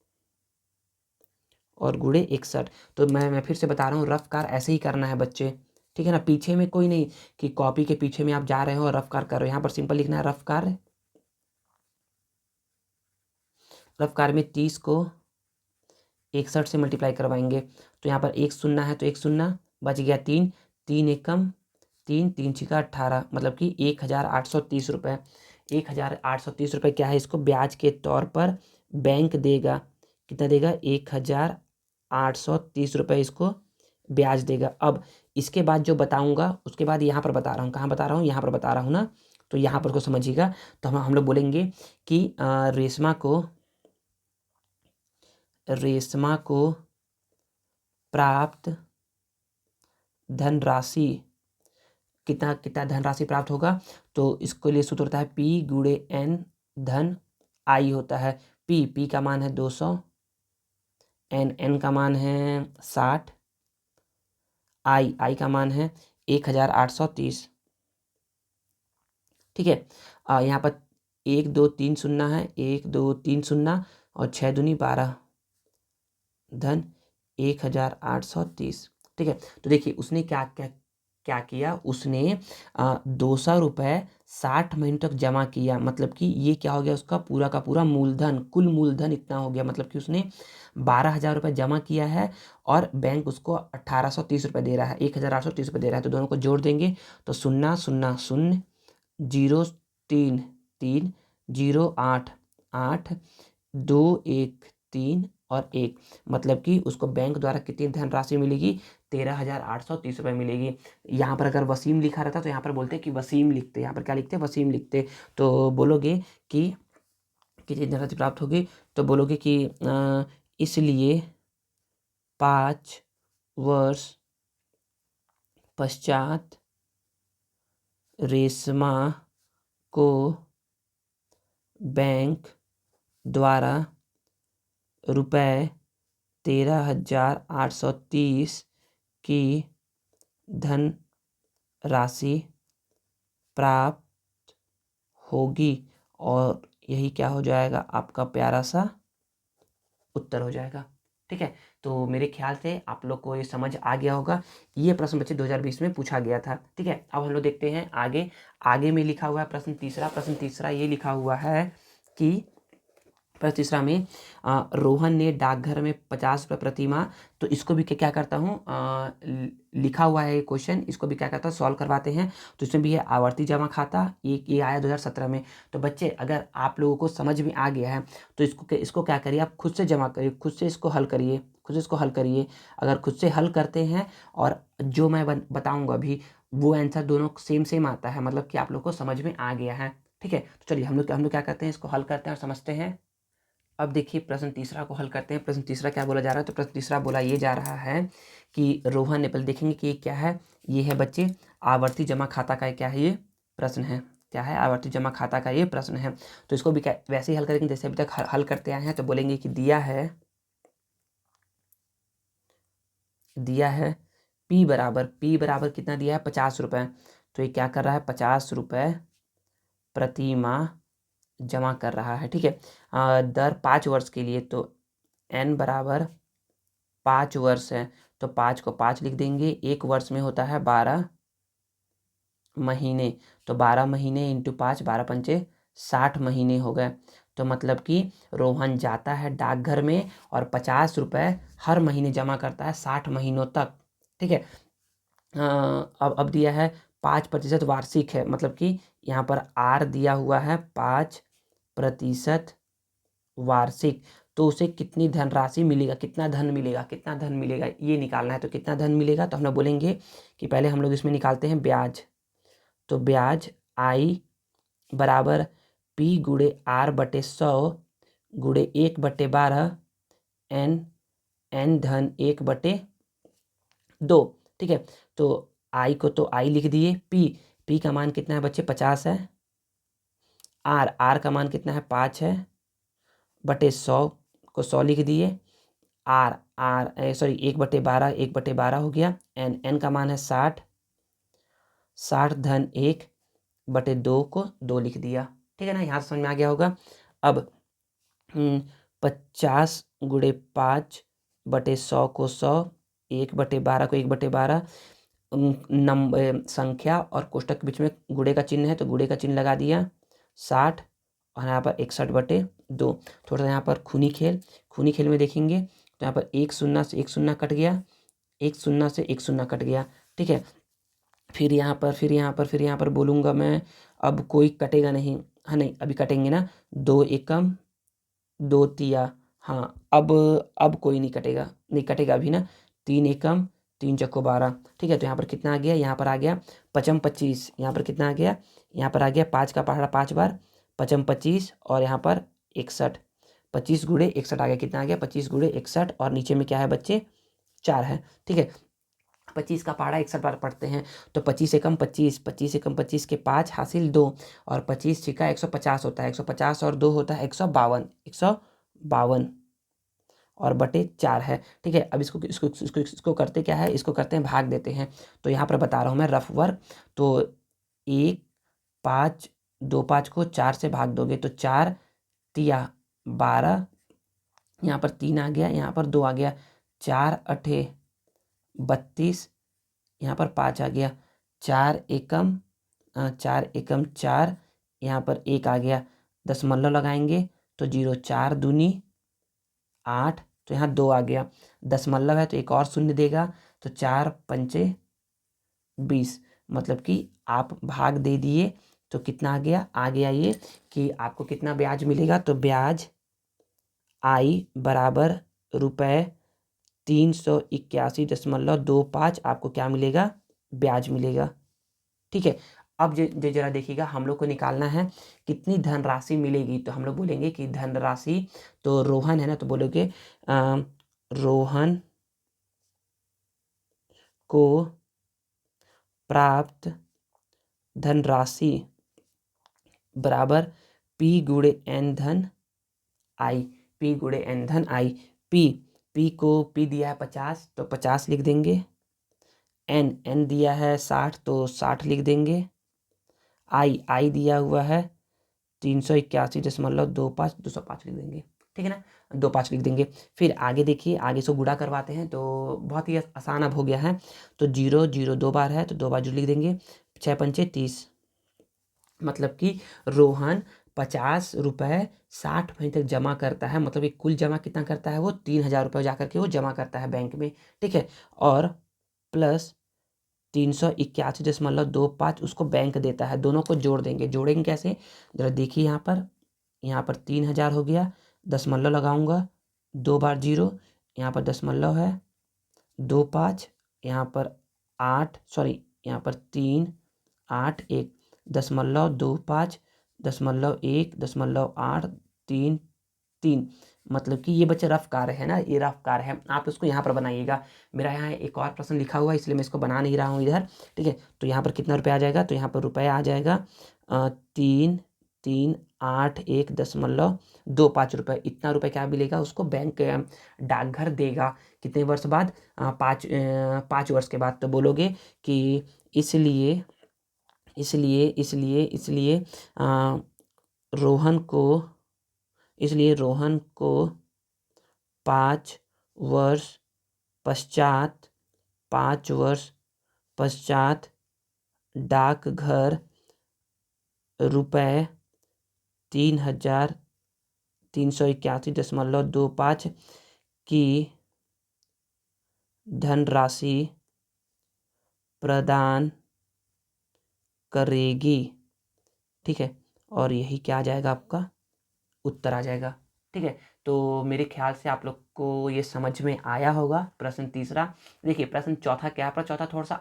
और गुणे 61। तो मैं फिर से बता रहा हूँ, रफ कार ऐसे ही करना है बच्चे। ठीक है ना, पीछे में कोई नहीं कि कॉपी के पीछे में आप जा रहे हो और रफ कार कर रहे हो। यहाँ पर सिंपल लिखना है रफ कार में 30 को 61 से मल्टीप्लाई करवाएंगे। तो यहाँ पर 1 शून्य है, तो 1 शून्य बच गया 3, 3 एकम 3, 3 छिका 18, मतलब कि 1830 रुपये। 1830 रुपये क्या है, इसको ब्याज के तौर पर बैंक देगा। कितना देगा, 1830 रुपये इसको ब्याज देगा। अब इसके बाद जो बताऊंगा उसके बाद यहाँ पर बता रहा हूँ, कहाँ बता रहा हूँ, यहाँ पर बता रहा हूँ ना, तो यहाँ पर उसको समझिएगा। तो हम लोग बोलेंगे कि रेशमा को प्राप्त धनराशि कितना कितना धनराशि प्राप्त होगा, तो इसके लिए सूत्र होता है P गुणे N धन I होता है। P का मान है 200, N का मान है 60, I का मान है 1830। ठीक है, यहाँ पर 1 2 3 शून्य है, 1 2 3 शून्य और 6 दूनी 12 धन 1830। ठीक है, तो देखिए उसने क्या किया, उसने 200 रुपये 60 महीने तक जमा किया, मतलब कि ये क्या हो गया, उसका पूरा का पूरा मूलधन, कुल मूलधन इतना हो गया। मतलब कि उसने 12,000 रुपये जमा किया है और बैंक उसको 1830 रुपये दे रहा है, 1830 रुपये दे रहा है। तो दोनों को जोड़ देंगे तो 0 0 0 0 3 3 0 8 8 2 1 3 और 1, मतलब कि उसको बैंक द्वारा कितनी धनराशि मिलेगी, 13,830 रुपये मिलेगी। यहाँ पर अगर वसीम लिखा रहता तो यहाँ पर बोलते कि वसीम लिखते, यहाँ पर क्या लिखते, वसीम लिखते। तो बोलोगे कि कितनी धनराशि प्राप्त होगी, तो बोलोगे कि इसलिए 5 वर्ष पश्चात रेशमा को बैंक द्वारा रुपये 13,830 की धनराशि प्राप्त होगी, और यही क्या हो जाएगा, आपका प्यारा सा उत्तर हो जाएगा। ठीक है, तो मेरे ख्याल से आप लोग को ये समझ आ गया होगा। ये प्रश्न बच्चे 2020 में पूछा गया था। ठीक है, अब हम लोग देखते हैं आगे। आगे में लिखा हुआ है प्रश्न तीसरा ये लिखा हुआ है कि प्रश्न तीसरा में रोहन ने डाकघर में 50 रुपये प्रति माह, तो इसको भी क्या करता हूँ, लिखा हुआ है क्वेश्चन, इसको भी क्या करता है सॉल्व करवाते हैं। तो इसमें भी है आवर्ती जमा खाता, ये आया 2017 में। तो बच्चे अगर आप लोगों को समझ में आ गया है तो इसको क्या करिए, आप खुद से जमा करिए, खुद से इसको हल करिए, अगर खुद से हल करते हैं और जो मैं बताऊँगा अभी वो आंसर दोनों सेम आता है, मतलब कि आप लोग को समझ में आ गया है। ठीक है, तो चलिए हम लोग क्या करते हैं, इसको हल करते हैं और समझते हैं। अब देखिए प्रश्न तीसरा को हल करते हैं। प्रश्न तीसरा क्या बोला जा रहा है, तो प्रश्न तीसरा बोला ये जा रहा है कि रोहन ने, पहले देखेंगे कि ये क्या है। ये है बच्चे आवर्ती जमा खाता का क्या है, ये प्रश्न है। क्या है, आवर्ती जमा खाता का ये प्रश्न है। तो इसको भी क्या वैसे ही हल करेंगे जैसे अभी तक हल करते आए हैं। तो बोलेंगे कि दिया है P बराबर कितना दिया है, 50 रुपये। तो ये क्या कर रहा है, 50 रुपये प्रति माह जमा कर रहा है। ठीक है, दर 5 वर्ष के लिए, तो n बराबर 5 वर्ष है, तो 5 को 5 लिख देंगे। एक वर्ष में होता है 12 महीने, तो 12 महीने इंटू 5, 12 पंचे 60 महीने हो गए। तो मतलब कि रोहन जाता है डाकघर में और 50 रुपये हर महीने जमा करता है 60 महीनों तक। ठीक है, अब दिया है 5% वार्षिक है, मतलब कि यहाँ पर R दिया हुआ है 5% वार्षिक। तो उसे कितनी धनराशि मिलेगा, कितना धन मिलेगा ये निकालना है। तो कितना धन मिलेगा, तो हम लोग बोलेंगे कि पहले हम लोग इसमें निकालते हैं ब्याज। तो ब्याज I बराबर P गुणे R बटे 100 गुणे 1/12 n धन 1/2। ठीक है, तो I को तो I लिख दिए, P का मान कितना है बच्चे, 50 है। R का मान कितना है, 5 है, बटे 100 को 100 लिख दिए। सॉरी 1/12 हो गया। n का मान है 60 धन 1/2 को 2 लिख दिया। ठीक है ना, यहाँ समझ में आ गया होगा। अब 50 गुणे 5/100 को 100, 1/12 को 1/12, नंबर संख्या और कोष्टक के बीच में गुणे का चिन्ह है, तो गुणे का चिन्ह लगा दिया। 60 और यहाँ पर 61/2। थोड़ा सा यहाँ पर खूनी खेल में देखेंगे तो यहाँ पर 1 शून्य से 1 शून्य कट गया, 1 शून्य से 1 शून्य कट गया। ठीक है, फिर यहाँ पर बोलूँगा मैं, अब कोई कटेगा नहीं, हाँ नहीं अभी कटेंगे ना, 2 एकम 2 तिया, हाँ अब कोई नहीं कटेगा अभी ना। 3 एकम 3 चक्को 12। ठीक है, तो यहाँ पर कितना आ गया, यहाँ पर आ गया 5 25, यहाँ पर कितना आ गया, यहाँ पर आ गया 5 का पहाड़ा 5 बार, 5 25 और यहाँ पर 61, 25 गुणे 61 आ गया। कितना आ गया, 25 गुणे 61, और नीचे में क्या है बच्चे, 4 है। ठीक है, 25 का पहाड़ा 61 बार पढ़ते हैं, तो 25 एकम 25, 25 एकम 25 के 5 हासिल 2, और 25 छिका 150 होता है, 150 और 2 होता है 152 और बटे 4 है। ठीक है, अब इसको करते क्या है, इसको करते हैं भाग देते हैं। तो यहाँ पर बता रहा हूँ मैं रफ वर्क। तो 1 5 2 5 को 4 से भाग दोगे तो 4 तिया 12, यहाँ पर 3 आ गया, यहाँ पर 2 आ गया, 4 अठे 32, यहाँ पर 5 आ गया, 4 एकम 4, यहाँ पर 1 आ गया, दशमलव लगाएंगे तो 0, 4 दूनी 8, तो यहाँ 2 आ गया, दशमलव है तो एक और शून्य देगा, तो 4 पंचे 20, मतलब कि आप भाग दे दिए तो कितना आ गया ये कि आपको कितना ब्याज मिलेगा। तो ब्याज I बराबर ₹381.25 आपको क्या मिलेगा, ब्याज मिलेगा। ठीक है, अब जरा देखिएगा, हम लोग को निकालना है कितनी धनराशि मिलेगी। तो हम लोग बोलेंगे कि धनराशि, तो रोहन है ना, तो बोलोगे रोहन को प्राप्त धनराशि बराबर P गुणे N धन I, P गुणे N धन I। P को P दिया है 50, तो 50 लिख देंगे। N दिया है 60, तो 60 लिख देंगे। I दिया हुआ है 381.25, 205 लिख देंगे। ठीक है ना, 2 5 लिख देंगे। फिर आगे देखिए, आगे से गुणा करवाते हैं तो बहुत ही आसान अब हो गया है। तो 0 0 2 बार है तो 2 बार 0 लिख देंगे। 6 पंचे 30, मतलब कि रोहन 50 रुपये 60 महीने तक जमा करता है, मतलब कि कुल जमा कितना करता है वो 3000 रुपये जा करके वो जमा करता है बैंक में, ठीक है। और प्लस 381.25 उसको बैंक देता है। दोनों को जोड़ देंगे, जोड़ेंगे कैसे, जरा देखिए यहाँ पर 3000 हो गया, दशमलव लगाऊंगा, 2 बार 0, यहाँ पर दशमलव है, 2 5, यहाँ पर 8, सॉरी यहाँ पर 3 8 1, 0.25, 0.1, 0.8 3 3, मतलब कि ये बच्चे रफ कार्य है ना, ये रफ कार्य है, आप इसको यहाँ पर बनाइएगा। मेरा यहाँ एक और प्रश्न लिखा हुआ है इसलिए मैं इसको बना नहीं रहा हूँ इधर, ठीक है। तो यहाँ पर कितना रुपये आ जाएगा, तो यहाँ पर रुपये आ जाएगा 3 3 8 1.25 रुपये। इतना रुपये क्या मिलेगा उसको, बैंक डाकघर देगा। कितने वर्ष बाद, 5 वर्ष के बाद। तो बोलोगे कि इसलिए इसलिए इसलिए इसलिए अ, रोहन को इसलिए रोहन को 5 वर्ष पश्चात 5 वर्ष पश्चात डाकघर रुपये 3,381.25 की धनराशि प्रदान करेगी, ठीक है। और यही क्या आ जाएगा, आपका उत्तर आ जाएगा, ठीक है। तो मेरे ख्याल से आप लोग को ये समझ में आया होगा प्रश्न तीसरा। देखिए प्रश्न चौथा क्या है, चौथा थोड़ा सा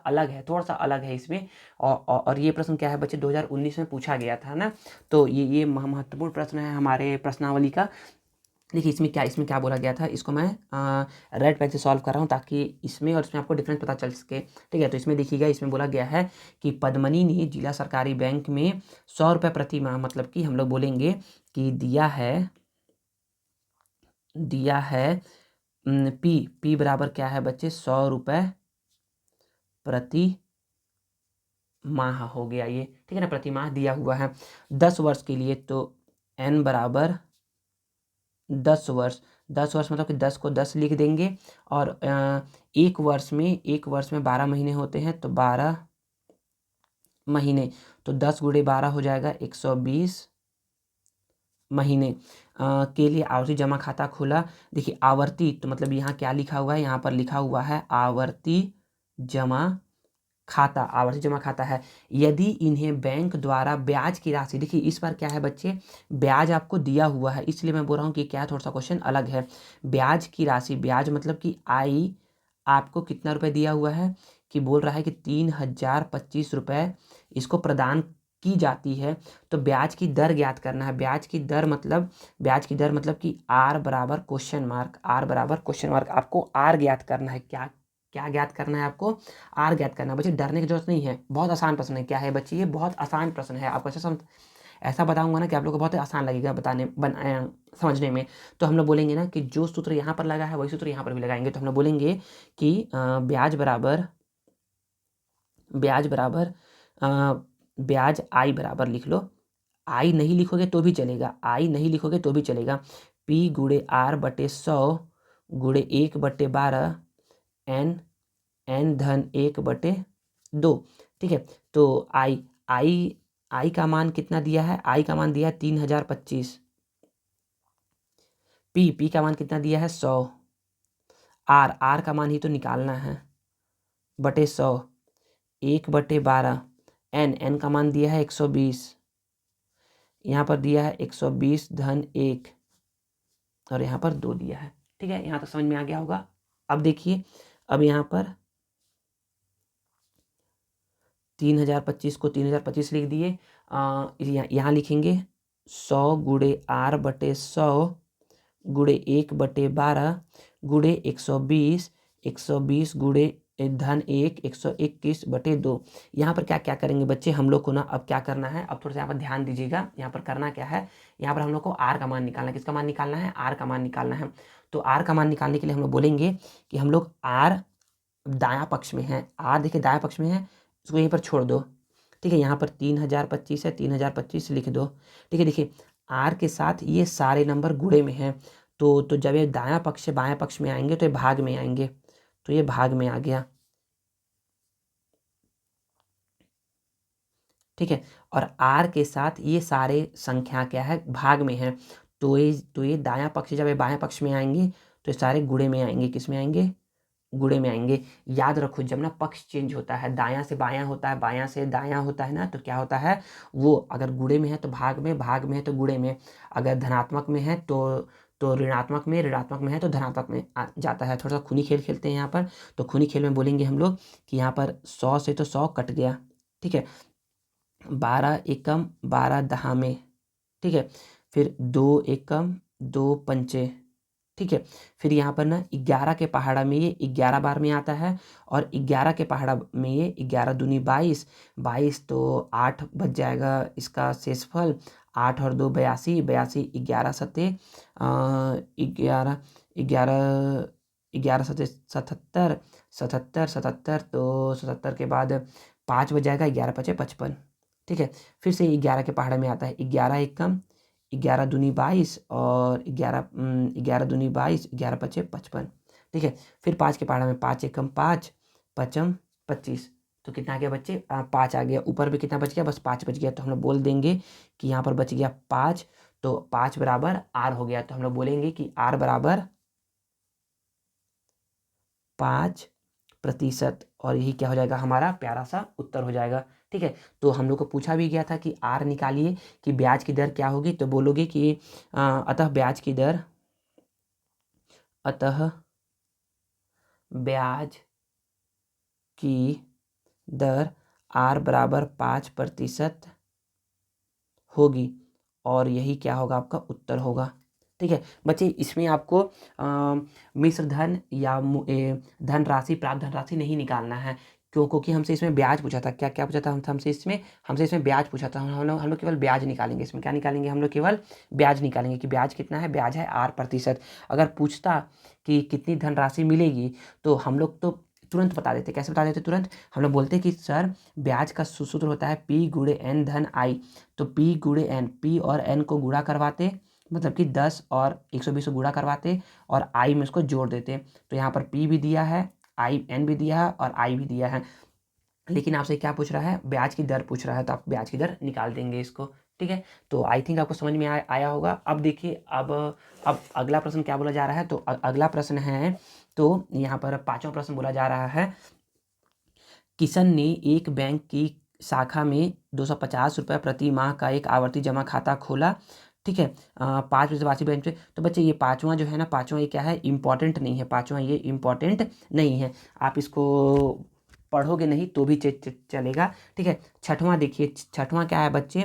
अलग है इसमें। और ये प्रश्न क्या है बच्चे, 2019 में पूछा गया था ना। तो ये महत्वपूर्ण प्रश्न है हमारे प्रश्नावली का। देखिए इसमें क्या बोला गया था, इसको मैं रेड पेन से सॉल्व कर रहा हूँ ताकि इसमें और इसमें आपको डिफरेंस पता चल सके, ठीक है। तो इसमें देखिएगा, इसमें बोला गया है कि पद्मनी ने जिला सरकारी बैंक में 100 रुपये प्रति माह, मतलब कि हम लोग बोलेंगे कि दिया है पी बराबर क्या है बच्चे, 100 रुपये प्रति माह हो गया ये, ठीक है ना, प्रति माह दिया हुआ है 10 वर्ष के लिए। तो n बराबर 10 वर्ष, 10 वर्ष मतलब कि 10 को 10 लिख देंगे। और एक वर्ष में 12 महीने होते हैं, तो 12 महीने, तो 10 × 12 हो जाएगा 120 महीने के लिए आवर्ती जमा खाता खोला। देखिए आवर्ती, तो मतलब यहाँ क्या लिखा हुआ है, यहाँ पर लिखा हुआ है आवर्ती जमा खाता, आवर्ती जमा खाता है। यदि इन्हें बैंक द्वारा ब्याज की राशि, देखिए इस बार क्या है बच्चे, ब्याज आपको दिया हुआ है, इसलिए मैं बोल रहा हूँ कि क्या, थोड़ा सा क्वेश्चन अलग है। ब्याज की राशि, ब्याज मतलब कि आई आपको कितना रुपए दिया हुआ है, कि बोल रहा है कि 3,025 रुपये इसको प्रदान की जाती है। तो ब्याज की दर ज्ञात करना है। ब्याज की दर मतलब कि आर बराबर क्वेश्चन मार्क, आपको आर ज्ञात करना है। क्या ज्ञात करना है आपको, आर ज्ञात करना है। बच्चे डरने की जरूरत नहीं है, बहुत आसान प्रश्न है। क्या है बच्चे, ये बहुत आसान प्रश्न है। आपको ऐसा बताऊंगा ना कि आप लोग को बहुत आसान लगेगा समझने में। तो हम लोग बोलेंगे ना कि जो सूत्र यहाँ पर लगा है वही सूत्र यहाँ पर भी लगाएंगे। तो हम लोग बोलेंगे कि ब्याज आई बराबर लिख लो। आई नहीं लिखोगे तो भी चलेगा, P × R बटे 100 × 1/12 n धन 1/2, ठीक है। तो आई का मान कितना दिया है, आई का मान दिया है 3025, पी का मान कितना दिया है 100, आर का मान ही तो निकालना है, बटे 100, 1/12, एन का मान दिया है 120, यहाँ पर दिया है 120 धन 1, और यहाँ पर 2 दिया है, ठीक है। यहाँ तक समझ में आ गया होगा। अब देखिए, अब यहाँ पर 3025 को 3025 लिख दिए। यहाँ लिखेंगे 100 × R बटे 100 × 1/12 × 120 × धन 1 121/2। यहाँ पर क्या करेंगे बच्चे, हम लोग को ना अब क्या करना है, अब थोड़ा सा यहाँ पर ध्यान दीजिएगा। यहाँ पर करना क्या है, यहाँ पर हम लोग को आर का मान निकालना है। किसका मान निकालना है, आर का मान निकालना है। तो आर का मान निकालने के लिए हम लोग बोलेंगे कि हम लोग आर दायां पक्ष में है, आर देखिए दायां पक्ष में है, इसको यहीं पर छोड़ दो, ठीक है। यहाँ पर 3025 है, 3025 लिख दो, ठीक है। देखिए आर के साथ ये सारे नंबर गुणे में हैं, तो जब ये दायां पक्ष से बायां पक्ष में आएंगे तो ये भाग में आएंगे, तो ये भाग में आ गया, ठीक है। और आर के साथ ये सारे संख्या क्या है, भाग में है, तो ये दायां पक्ष से जब ये बायां पक्ष में आएंगे तो ये सारे गुणे में आएंगे, किस में आएंगे, गुणे में आएंगे। याद रखो जब ना पक्ष चेंज होता है, दायां से बायां होता है, बायां से दायां होता है ना, तो क्या होता है, वो अगर गुणे में है तो भाग में, भाग में है तो गुणे में, अगर धनात्मक में है तो ऋणात्मक में, ऋणात्मक में है तो धनात्मक में जाता है। थोड़ा सा खूनी खेल खेलते हैं यहाँ पर। तो खूनी खेल में बोलेंगे हम लोग कि यहाँ पर 100 से तो 100 कट गया, ठीक है, 12 एकम 12 दहामे, ठीक है, फिर 2 एकम 2 पंचे, ठीक है। फिर यहाँ पर ना 11 के पहाड़ा में ये 11 बार में आता है, और 11 के पहाड़ा में ये 11 दूनी 22, 22 तो 8 बच जाएगा इसका शेषफल, 8 और 2 82, 82 11 सत्ते 11, 11 11 सत्ते 77, 77 77, तो 77 के बाद 5 बच जाएगा, 11 पचे 55, ठीक है। फिर से 11 के पहाड़े में आता है 11 एकम 11 दूनी 22, और 11 दूनी 22, 11 पचे 55, ठीक है। फिर 5 के पहाड़ा में 5 एकम 5 पचम 25, तो कितना आ गया बच्चे, 5 आ गया। ऊपर भी कितना बच गया, बस 5 बच गया, तो हम लोग बोल देंगे कि यहाँ पर बच गया 5, तो 5 बराबर आर हो गया। तो हम लोग बोलेंगे कि आर बराबर 5%, और यही क्या हो जाएगा, हमारा प्यारा सा उत्तर हो जाएगा, ठीक है। तो हम लोग को पूछा भी गया था कि आर निकालिए कि ब्याज की दर क्या होगी, तो बोलोगे कि अतः ब्याज की दर, अतः ब्याज की दर आर बराबर 5% होगी, और यही क्या होगा, आपका उत्तर होगा, ठीक है। बच्चे इसमें आपको मिश्र धन या धनराशि, प्राप्त धनराशि नहीं निकालना है, क्योंकि हमसे इसमें ब्याज पूछा था, क्या क्या पूछा था हमसे इसमें ब्याज पूछा था। हम लोग केवल ब्याज निकालेंगे, इसमें क्या निकालेंगे, हम लोग केवल ब्याज निकालेंगे कि ब्याज कितना है, ब्याज है 8%। अगर पूछता कि कितनी धनराशि मिलेगी, तो हम लोग तो तुरंत बता देते। कैसे बता देते तुरंत, हम लोग बोलते कि सर ब्याज का सूत्र होता है P गुणे N धन I, तो P गुणे N, P और N को गुणा करवाते, मतलब कि 10 और 120 को गुणा करवाते, और I में उसको जोड़ देते। तो यहाँ पर P भी दिया है, N भी दिया है, और I भी दिया है, लेकिन आपसे क्या पूछ रहा है, ब्याज की दर पूछ रहा है, तो आप ब्याज की दर निकाल देंगे इसको, ठीक है। तो आई थिंक आपको समझ में आया होगा। अब देखिए, अब अगला प्रश्न क्या बोला जा रहा है, तो अगला प्रश्न है, तो यहाँ पर 5वां प्रश्न बोला जा रहा है, किशन ने एक बैंक की शाखा में 250 रुपये प्रति माह का एक आवर्ती जमा खाता खोला, ठीक है, 5 वार्षिक बैंक पे। तो बच्चे ये 5वां जो है ना, 5वां ये क्या है, इंपॉर्टेंट नहीं है, 5वां ये इंपॉर्टेंट नहीं है, आप इसको पढ़ोगे नहीं तो भी चलेगा, ठीक है। 6वां देखिए, 6वां क्या है बच्चे,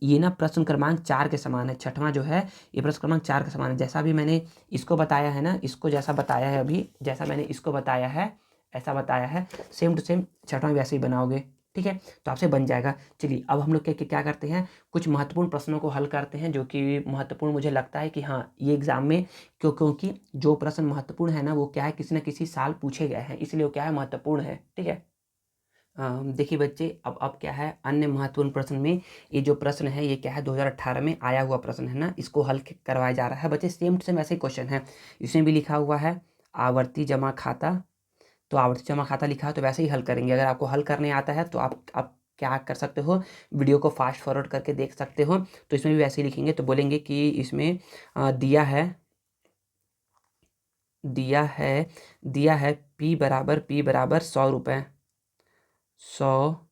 ये ना प्रश्न क्रमांक 4 के समान है। 6वां जो है ये प्रश्न क्रमांक 4 के समान है, जैसा भी मैंने इसको बताया है ना, इसको जैसा बताया है अभी, जैसा मैंने इसको बताया है, ऐसा बताया है, सेम टू सेम 6वां वैसे ही बनाओगे, ठीक है, तो आपसे बन जाएगा। चलिए अब हम लोग क्या करते हैं, कुछ महत्वपूर्ण प्रश्नों को हल करते हैं, जो कि महत्वपूर्ण मुझे लगता है कि हाँ ये एग्जाम में, क्योंकि जो प्रश्न महत्वपूर्ण है ना, वो क्या है, किसी न किसी साल पूछे गए हैं, इसलिए वो क्या है, महत्वपूर्ण है, ठीक है। देखिए बच्चे, अब क्या है, अन्य महत्वपूर्ण प्रश्न में ये जो प्रश्न है, ये क्या है, 2018 में आया हुआ प्रश्न है ना, इसको हल करवाया जा रहा है बच्चे। सेम टू सेम ऐसे क्वेश्चन है, इसमें भी लिखा हुआ है आवर्ती जमा खाता, तो आवर्ती जमा खाता लिखा है, तो वैसे ही हल करेंगे। अगर आपको हल करने आता है तो आप क्या कर सकते हो, वीडियो को फास्ट फॉरवर्ड करके देख सकते हो, तो इसमें भी वैसे ही लिखेंगे। तो बोलेंगे कि इसमें दिया है P बराबर 100 रुपये, 100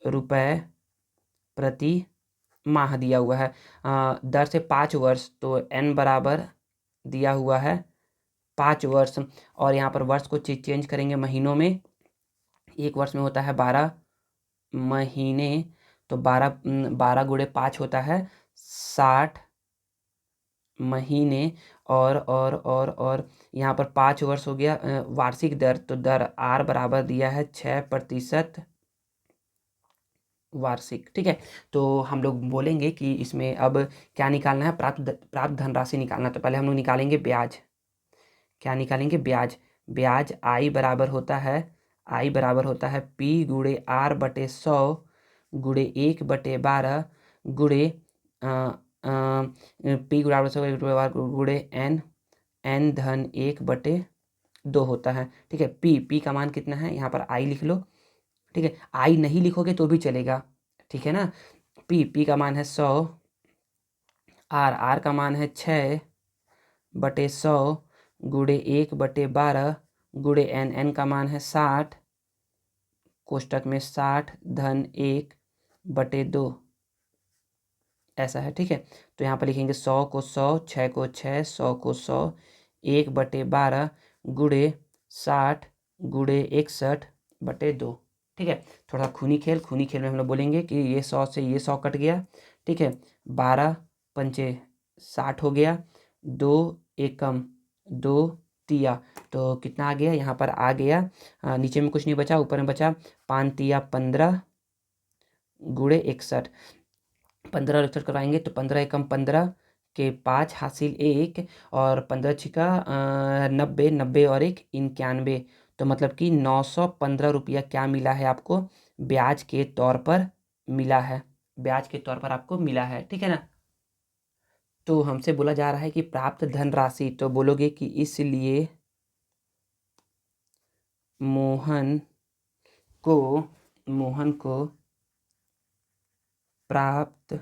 रुपये प्रति माह दिया हुआ है, दर से 5 वर्ष, तो N बराबर दिया हुआ है 5 वर्ष, और यहाँ पर वर्ष को चेंज करेंगे महीनों में, एक वर्ष में होता है 12 महीने, तो 12 गुणे 5 होता है 60 महीने, और यहाँ पर 5 वर्ष हो गया। वार्षिक दर, तो दर R बराबर दिया है 6% वार्षिक, ठीक है। तो हम लोग बोलेंगे कि इसमें अब क्या निकालना है, प्राप्त धनराशि निकालना। तो पहले हम लोग निकालेंगे ब्याज, क्या निकालेंगे, ब्याज। ब्याज I बराबर होता है P गुणे R बटे 100 गुणे 1/12 गुणे पी गुड़े एन, एन धन 1/2 होता है। ठीक है, पी का मान कितना है, यहाँ पर आई लिख लो। ठीक है, आई नहीं लिखोगे तो भी चलेगा, ठीक है ना। पी का मान है 100, आर का मान है 6/100 गुड़े 1/12 गुड़े एन का मान है 60, कोष्टक में 60 धन 1/2 ऐसा है। ठीक है, तो यहाँ पर लिखेंगे 100 को 100, 6 को 6, 100 को 100, 1/12 गुड़े 60 गुड़े 61/2। ठीक है, थोड़ा खूनी खेल में हम लोग बोलेंगे कि ये 100 से ये 100 कट गया। ठीक है, 12 पंचे 60 हो गया, 2 एकम 2 तिया, तो कितना आ गया, यहाँ पर आ गया नीचे में कुछ नहीं बचा, ऊपर में बचा 5 तिया 15 गुड़े 61, 15 और 61 करवाएंगे तो 15 एकम 15 के 5 हासिल 1 और 15 छिका 90, 90 और 1 91, तो मतलब कि 915 रुपया क्या मिला है आपको, ब्याज के तौर पर मिला है, ब्याज के तौर पर आपको मिला है। ठीक है ना। तो हमसे बोला जा रहा है कि प्राप्त धनराशि, तो बोलोगे कि इसलिए मोहन को प्राप्त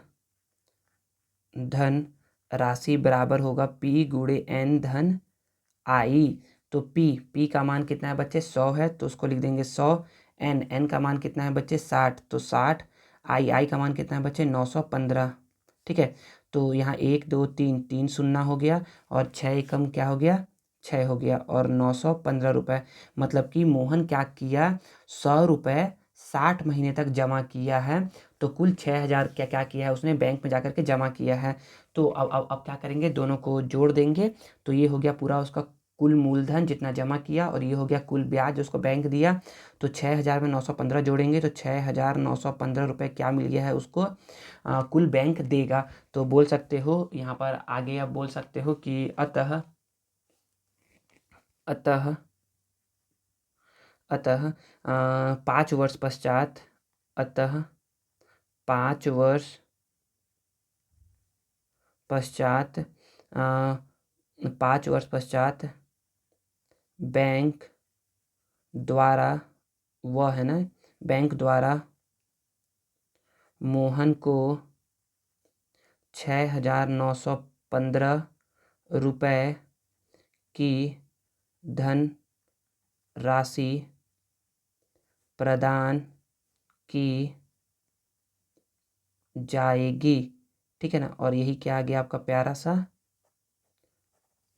धन राशि बराबर होगा पी गुड़े एन धन आई। तो पी का मान कितना है बच्चे, 100 है, तो उसको लिख देंगे 100। एन का मान कितना है बच्चे, 60, तो 60। आई का मान कितना है बच्चे, 915। ठीक है, तो यहाँ 1 2 3 3 शून्य हो गया और 6 एकम क्या हो गया, 6 हो गया और 915 रुपये। मतलब कि मोहन क्या किया, 100 रुपये 60 महीने तक जमा किया है, तो कुल 6000 क्या क्या किया है उसने बैंक में जाकर के जमा किया है। तो अब क्या करेंगे, दोनों को जोड़ देंगे, तो ये हो गया पूरा उसका कुल मूलधन जितना जमा किया और ये हो गया कुल ब्याज जो उसको बैंक दिया। तो 6000 में 915 जोड़ेंगे तो 6915 रुपये क्या मिल गया है उसको, कुल बैंक देगा। तो बोल सकते हो यहाँ पर आगे, आप बोल सकते हो कि अतः अतः अतः 5 वर्ष पश्चात, अतः 5 वर्ष पश्चात 5 वर्ष पश्चात बैंक द्वारा, वह है ना, बैंक द्वारा मोहन को 6915 रुपये की धन राशि प्रदान की जाएगी। ठीक है ना, और यही क्या आ गया आपका प्यारा सा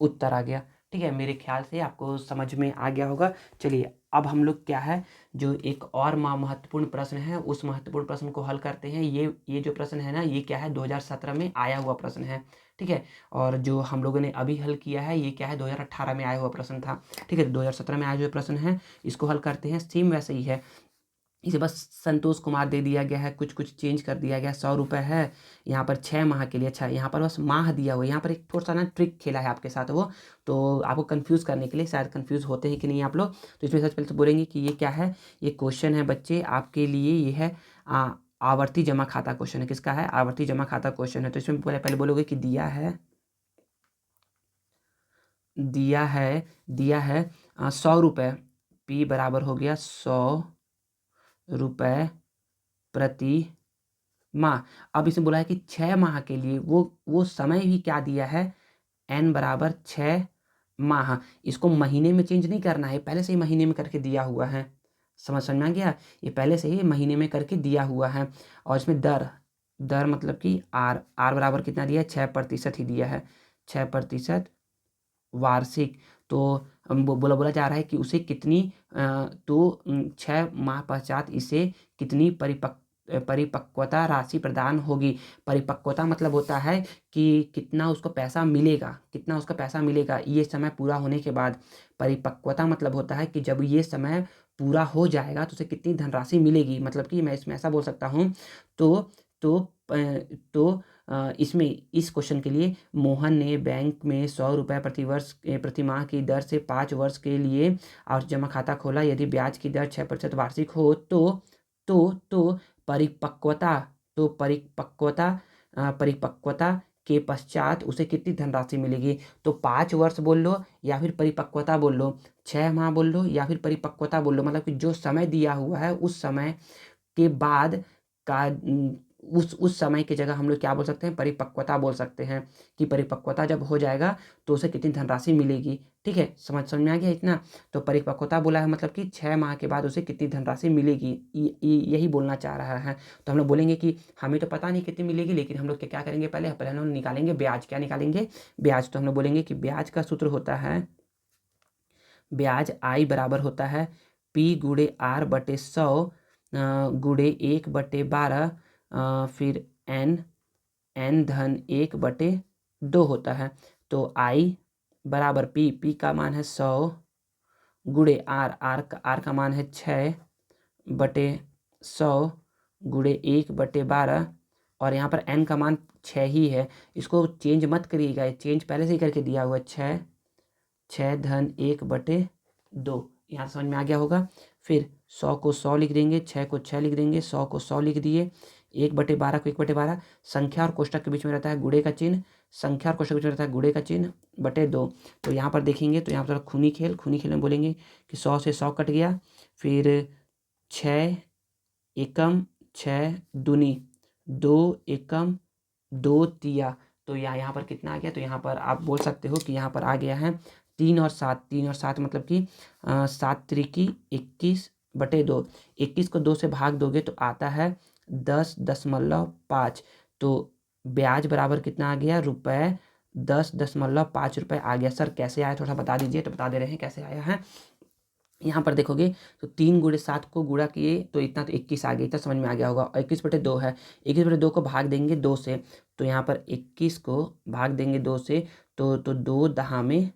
उत्तर आ गया। ठीक है, मेरे ख्याल से आपको समझ में आ गया होगा। चलिए अब हम लोग क्या है, जो एक और महत्वपूर्ण प्रश्न है उस महत्वपूर्ण प्रश्न को हल करते हैं। ये जो प्रश्न है ना, ये क्या है, 2017 में आया हुआ प्रश्न है। ठीक है, और जो हम लोगों ने अभी हल किया है ये क्या है, 2018 में आया हुआ प्रश्न था। ठीक है, 2017 में आया हुआ प्रश्न है, इसको हल करते हैं। सेम वैसे ही है, इसे बस संतोष कुमार दे दिया गया है, कुछ कुछ चेंज कर दिया गया। 100 रुपये है यहाँ पर 6 माह के लिए। अच्छा, यहाँ पर बस माह दिया हुआ है, यहाँ पर एक थोड़ा सा ना ट्रिक खेला है आपके साथ वो, तो आपको कंफ्यूज करने के लिए, शायद कंफ्यूज होते हैं कि नहीं आप लोग। तो इसमें सबसे पहले तो बोलेंगे कि ये क्या है, ये क्वेश्चन है बच्चे आपके लिए, ये है आवर्ती जमा खाता क्वेश्चन है। किसका है, आवर्ती जमा खाता क्वेश्चन है। तो इसमें पहले बोलोगे कि दिया है 100 रुपये, पी बराबर हो गया 100 रुपये प्रति माह। अब इसमें बोला है कि 6 माह के लिए, वो समय भी क्या दिया है, n बराबर 6 माह। इसको महीने में चेंज नहीं करना है, पहले से ही महीने में करके दिया हुआ है। समझ में आ गया, ये पहले से ही महीने में करके दिया हुआ है। और इसमें दर मतलब कि आर बराबर कितना दिया है, 6% ही दिया है, 6% वार्षिक। तो बोला जा रहा है कि उसे कितनी तो 6 माह पश्चात इसे कितनी परिपक्वता राशि प्रदान होगी। परिपक्वता मतलब होता है कि कितना उसको पैसा मिलेगा ये समय पूरा होने के बाद। परिपक्वता मतलब होता है कि जब ये समय पूरा हो जाएगा तो उसे कितनी धनराशि मिलेगी। मतलब कि मैं इसमें ऐसा बोल सकता हूँ। तो इसमें इस क्वेश्चन के लिए मोहन ने बैंक में 100 रुपये प्रति माह की दर से 5 वर्ष के लिए आवर्ती जमा खाता खोला। यदि ब्याज की दर 6% वार्षिक हो तो परिपक्वता परिपक्वता के पश्चात उसे कितनी धनराशि मिलेगी। तो 5 वर्ष बोल लो या फिर परिपक्वता बोल लो, 6 माह बोल लो या फिर परिपक्वता बोल लो, मतलब कि जो समय दिया हुआ है उस समय के बाद का उस समय की जगह हम लोग क्या बोल सकते हैं, परिपक्वता बोल सकते हैं कि परिपक्वता जब हो जाएगा तो उसे कितनी धनराशि मिलेगी। ठीक है, समझ में आ गया इतना। तो परिपक्वता बोला है मतलब कि 6 माह के बाद उसे कितनी धनराशि मिलेगी, यही बोलना चाह रहा है। तो हम लोग बोलेंगे कि हमें तो पता नहीं कितनी मिलेगी, लेकिन हम लोग क्या करेंगे, पहले पहले हम लोग निकालेंगे ब्याज। क्या निकालेंगे, ब्याज। तो हम लोग बोलेंगे कि ब्याज का सूत्र होता है, ब्याज आई बराबर होता है पी गुड़े आर बटे 100 गुड़े 1/12 फिर एन धन 1/2 होता है। तो आई बराबर पी का मान है 100 गुड़े आर का मान है 6/100 गुड़े 1/12 और यहाँ पर एन का मान 6 ही है। इसको चेंज मत करिएगा, चेंज पहले से ही करके दिया हुआ है, 6 धन 1/2। यहाँ समझ में आ गया होगा। फिर 100 को 100 लिख देंगे, 6 को 6 लिख देंगे, 100 को 100 लिख दिए, 1/12 को 1/12। संख्या और कोष्टक के बीच में रहता है गुणे का चिन्ह, संख्या और कोष्टक के बीच में रहता है गुणे का चिन्ह /2। तो यहाँ पर देखेंगे तो यहाँ पर खूनी खेल में बोलेंगे कि 100 से 100 कट गया, फिर 6 एकम 6 दूनी 2 एकम 2 तिया। तो यहाँ पर कितना आ गया, तो यहाँ पर आप बोल सकते हो कि यहाँ पर आ गया है 3 और 7 मतलब कि 7 त्रिकी 21/2। 21 को 2 से भाग दोगे तो आता है 10.5। तो ब्याज बराबर कितना आ गया, रुपये 10.5 रुपये आ गया। सर कैसे आया, थोड़ा बता दीजिए। तो बता दे रहे हैं कैसे आया है। यहाँ पर देखोगे तो 3 गुणे 7 को गुणा किए तो इतना, तो 21 आ गया, इतना समझ में आ गया होगा। 21/2 है, 21/2 को भाग देंगे 2 से, तो यहाँ पर 21 को भाग देंगे 2 से तो 2 दहा में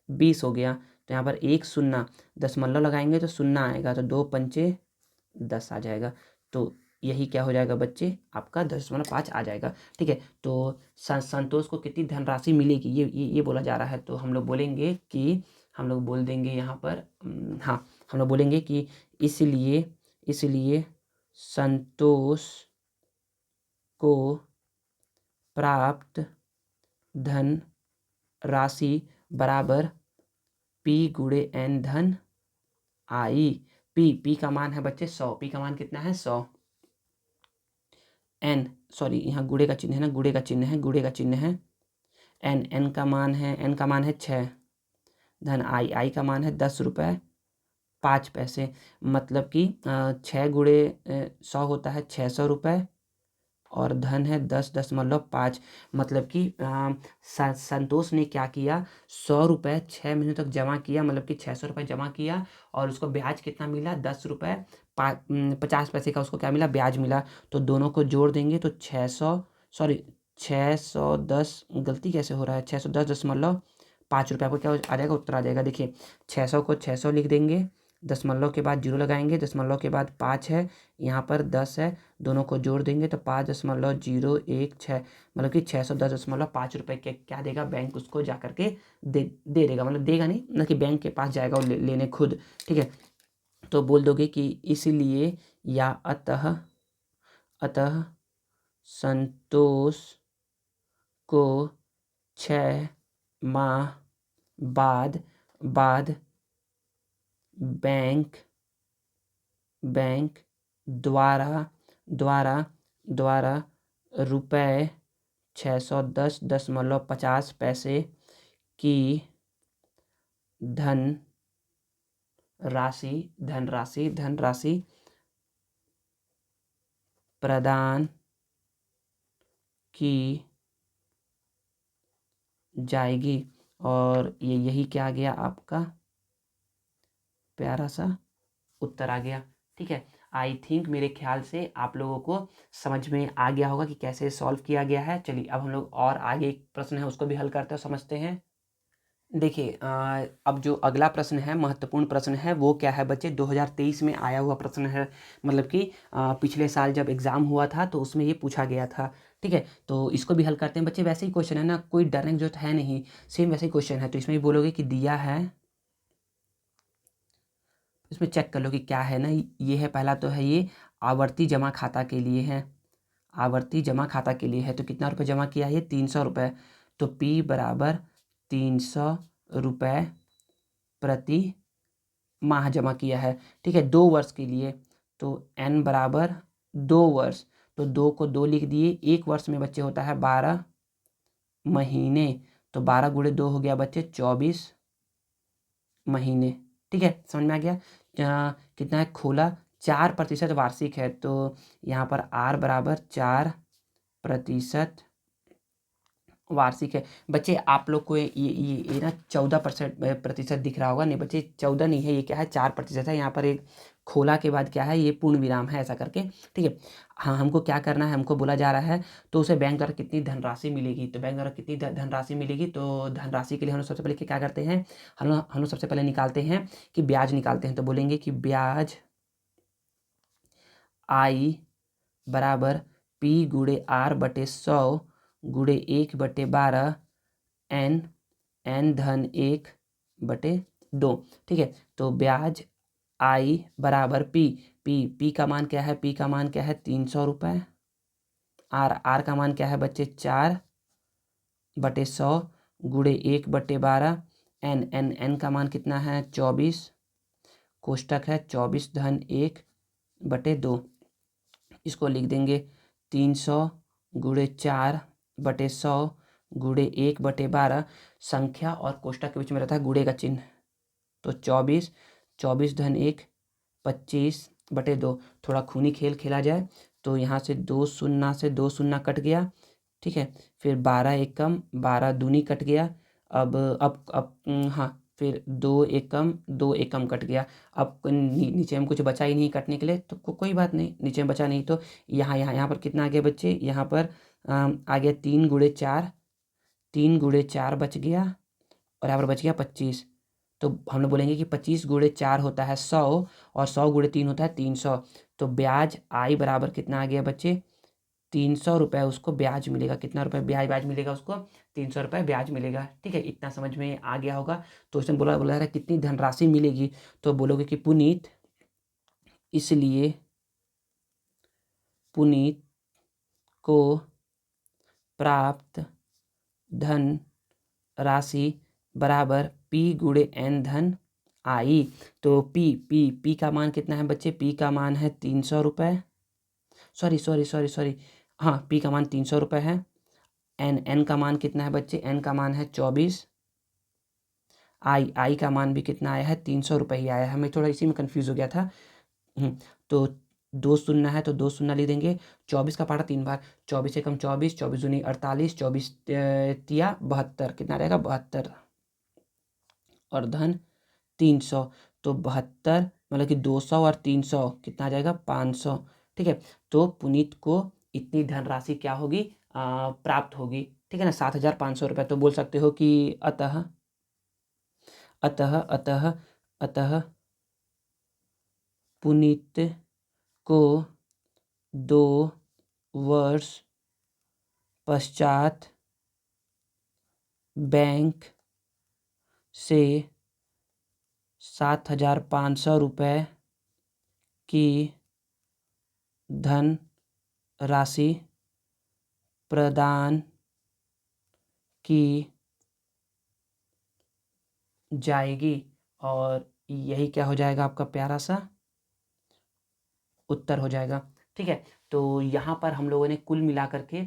20 हो गया। तो यहाँ पर 1 शून्य दशमलव लगाएंगे तो शून्य आएगा, तो 2 पंचे 10 आ जाएगा। तो यही क्या हो जाएगा बच्चे, आपका 10.5 आ जाएगा। ठीक है, तो संतोष को कितनी धनराशि मिलेगी ये बोला जा रहा है। तो हम लोग बोलेंगे कि हम लोग बोल देंगे यहाँ पर हाँ, हम लोग बोलेंगे कि इसलिए संतोष को प्राप्त धन राशि बराबर पी गुणे एन धन आई। पी का मान है बच्चे 100, पी का मान कितना है 100। एन सॉरी यहाँ गुणे का चिन्ह है ना, गुणे का चिन्ह है। एन का मान है 6 धन आई का मान है 10 रुपये 5 पैसे। मतलब कि 6 गुणे 100 होता है 600 रुपये और धन है 10.5। मतलब कि संतोष ने क्या किया, 100 रुपये 6 महीने तक जमा किया, मतलब कि 600 रुपये जमा किया और उसको ब्याज कितना मिला, 10.50 का उसको क्या मिला, ब्याज मिला। तो दोनों को जोड़ देंगे तो 610, गलती कैसे हो रहा है, 610.5 रुपये। आपको क्या आ जाएगा, उत्तर आ जाएगा। देखिए 600 को 600 लिख देंगे, दशमलव के बाद 0 लगाएंगे, दशमलव के बाद 5 है, यहाँ पर 10 है, दोनों को जोड़ देंगे तो 5.016, मतलब कि 610.5 रुपये के क्या देगा बैंक, उसको जा करके दे देगा, मतलब देगा नहीं, मतलब कि बैंक के पास जाएगा और लेने खुद। ठीक है, तो बोल दोगे कि इसलिए या अतः संतोष को 6 माह बाद बैंक द्वारा रुपये 610.50 की धनराशि प्रदान की जाएगी। और यही क्या आ गया, आपका प्यारा सा उत्तर आ गया। ठीक है, आई थिंक मेरे ख्याल से आप लोगों को समझ में आ गया होगा कि कैसे सॉल्व किया गया है। चलिए अब हम लोग और आगे एक प्रश्न है उसको भी हल करते हैं, समझते हैं। देखिए अब जो अगला प्रश्न है, महत्वपूर्ण प्रश्न है, वो क्या है बच्चे, 2023 में आया हुआ प्रश्न है। मतलब कि पिछले साल जब एग्ज़ाम हुआ था तो उसमें ये पूछा गया था। ठीक है, तो इसको भी हल करते हैं बच्चे। वैसे ही क्वेश्चन है ना, कोई डरने की जरूरत है नहीं, सेम वैसे ही क्वेश्चन है। तो इसमें भी बोलोगे कि दिया है, इसमें चेक कर लो कि क्या है ना। ये है, पहला तो है ये आवर्ती जमा खाता के लिए है, आवर्ती जमा खाता के लिए है। तो कितना रुपये जमा किया है? 300 रुपये। तो P बराबर 300 रुपये प्रति माह जमा किया है, ठीक है, 2 वर्ष के लिए। तो N बराबर 2 वर्ष, तो 2 को 2 लिख दिए। 1 वर्ष में बच्चे होता है 12 महीने, तो 12 गुणे 2 हो गया बच्चे 24 महीने, ठीक है, समझ में आ गया। कितना है? खोला 4% वार्षिक है, तो यहाँ पर R बराबर 4% वार्षिक है। बच्चे आप लोग को ये ना 14% दिख रहा होगा। नहीं बच्चे 14 नहीं है, ये क्या है? 4% है। यहाँ पर एक खोला के बाद क्या है? ये पूर्ण विराम है, ऐसा करके, ठीक है। हाँ, हमको क्या करना है? हमको बोला जा रहा है तो उसे बैंक द्वारा कितनी धनराशि मिलेगी, तो बैंक द्वारा कितनी धनराशि मिलेगी। तो धनराशि के लिए हम लोग सबसे पहले क्या करते हैं? हम लोग सबसे पहले निकालते हैं कि ब्याज निकालते हैं। तो बोलेंगे कि ब्याज I बराबर P गुणे R बटे 100 गुणे 1/12 n धन 1/2, ठीक है। तो ब्याज I बराबर P का मान क्या है? P का मान क्या है? 300 रुपये। R का मान क्या है बच्चे? 4/100 गुणे 1/12 n का मान कितना है? 24, कोष्टक है 24 धन 1/2। इसको लिख देंगे 300 गुणे 4/100 गुणे 1/12। संख्या और कोष्टक के बीच में रहता है गुणे का चिन्ह, तो 24 धन 1 25/2। थोड़ा खूनी खेल खेला जाए तो यहाँ से 2 शून्य से 2 शून्य कट गया, ठीक है। फिर 12 एकम 12 दूनी कट गया। अब हाँ, फिर 2 एकम 2 एकम कट गया। अब नीचे में कुछ बचा ही नहीं कटने के लिए, तो कोई बात नहीं, नीचे में बचा नहीं। तो यहाँ पर कितना आ गया बच्चे? यहाँ पर आ गया 3 गुणे 4, 3 गुणे 4 बच गया, और यहाँ पर बच गया 25। तो हम लोग बोलेंगे कि 25 गुणे 4 होता है 100, और 100 गुणे 3 होता है 300। तो ब्याज I बराबर कितना आ गया बच्चे? 300 रुपये उसको ब्याज मिलेगा। कितना रुपये ब्याज मिलेगा उसको? 300 रुपये ब्याज मिलेगा, ठीक है। इतना समझ में आ गया होगा। तो इसमें बोला रहा है कितनी धनराशि मिलेगी, तो बोलोगे कि पुनीत, इसलिए पुनीत को प्राप्त धन राशि बराबर P गुणे N धन I। तो P का मान कितना है बच्चे? P का मान है 300 रुपये। सॉरी, हाँ, P का मान 300 रुपये है। N का मान कितना है बच्चे? N का मान है 24। I का मान भी कितना आया है? 300 रुपये ही आया है। हमें थोड़ा इसी में कन्फ्यूज़ हो गया था। तो 2 शून्य है, तो 2 शून्य ले देंगे। 24 का पारा 3 बार, 24 एकम 24, 24 दूनी 48, 24 तिया 72, कितना रहेगा? 72, और धन 300। तो 72 मतलब कि 200 और 300 कितना आ जाएगा? 500, ठीक है। तो पुनीत को इतनी धनराशि क्या होगी? प्राप्त होगी, ठीक है ना, 7,500 रुपये। तो बोल सकते हो कि अतः अतः अतः अतः पुनीत को 2 वर्ष पश्चात बैंक से 7,500 रुपये की धन राशि प्रदान की जाएगी। और यही क्या हो जाएगा? आपका प्यारा सा उत्तर हो जाएगा, ठीक है। तो यहाँ पर हम लोगों ने कुल मिलाकर के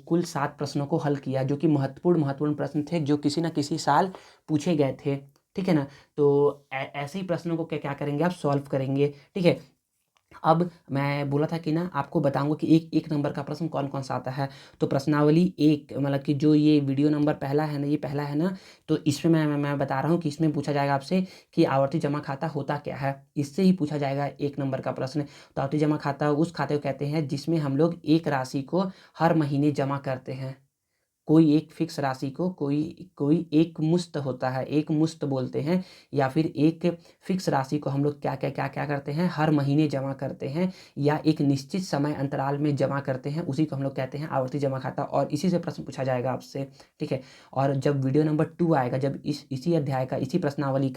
कुल 7 प्रश्नों को हल किया, जो कि महत्वपूर्ण प्रश्न थे, जो किसी न किसी साल पूछे गए थे, ठीक है ना। तो ऐसे ही प्रश्नों को क्या करेंगे आप? सॉल्व करेंगे, ठीक है। अब मैं बोला था कि ना आपको बताऊंगा कि एक नंबर का प्रश्न कौन कौन सा आता है। तो प्रश्नावली 1, मतलब कि जो ये वीडियो नंबर पहला है ना, ये पहला है ना, तो इसमें मैं बता रहा हूँ कि इसमें पूछा जाएगा आपसे कि आवर्ती जमा खाता होता क्या है। इससे ही पूछा जाएगा 1 नंबर का प्रश्न। तो आवर्ती जमा खाता उस खाते को कहते हैं जिसमें हम लोग एक राशि को हर महीने जमा करते हैं। कोई एक फिक्स राशि को कोई एक मुश्त होता है, एक मुश्त बोलते हैं, या फिर एक फिक्स राशि को हम लोग क्या करते हैं? हर महीने जमा करते हैं, या एक निश्चित समय अंतराल में जमा करते हैं, उसी को हम लोग कहते हैं आवर्ती जमा खाता। और इसी से प्रश्न पूछा जाएगा आपसे, ठीक है। और जब वीडियो नंबर 2 आएगा, जब इसी अध्याय का, इसी प्रश्नावली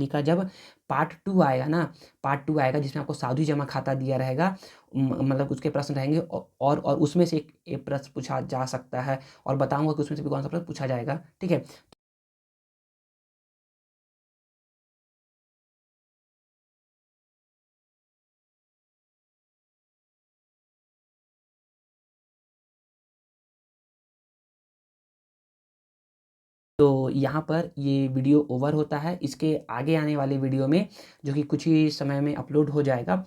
का जब पार्ट 2 आएगा ना, पार्ट 2 आएगा जिसमें आपको सावधि जमा खाता दिया रहेगा, मतलब उसके प्रश्न रहेंगे और उसमें से एक प्रश्न पूछा जा सकता है और बताऊँगा कि उसमें से भी कौन-सा प्रश्न पूछा जाएगा, ठीक है? तो यहाँ पर ये वीडियो ओवर होता है। इसके आगे आने वाले वीडियो में जो कि कुछ ही समय में अपलोड हो जाएगा,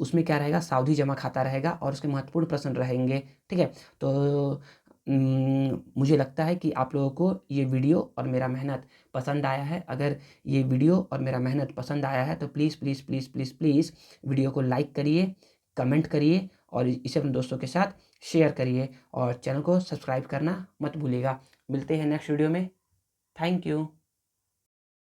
उसमें क्या रहेगा, सावधि जमा खाता रहेगा और उसके महत्वपूर्ण प्रश्न रहेंगे, ठीक है? तो मुझे लगता है कि आप लोगों को ये वीडियो और मेरा मेहनत पसंद आया है। अगर ये वीडियो और मेरा मेहनत पसंद आया है तो please, please, please, please, please video को लाइक करिए, कमेंट करिए और इसे अपने दोस्तों के साथ शेयर करिए और चैनल को सब्सक्राइब करना मत भूलिएगा। मिलते हैं नेक्स्ट वीडियो में। Thank you.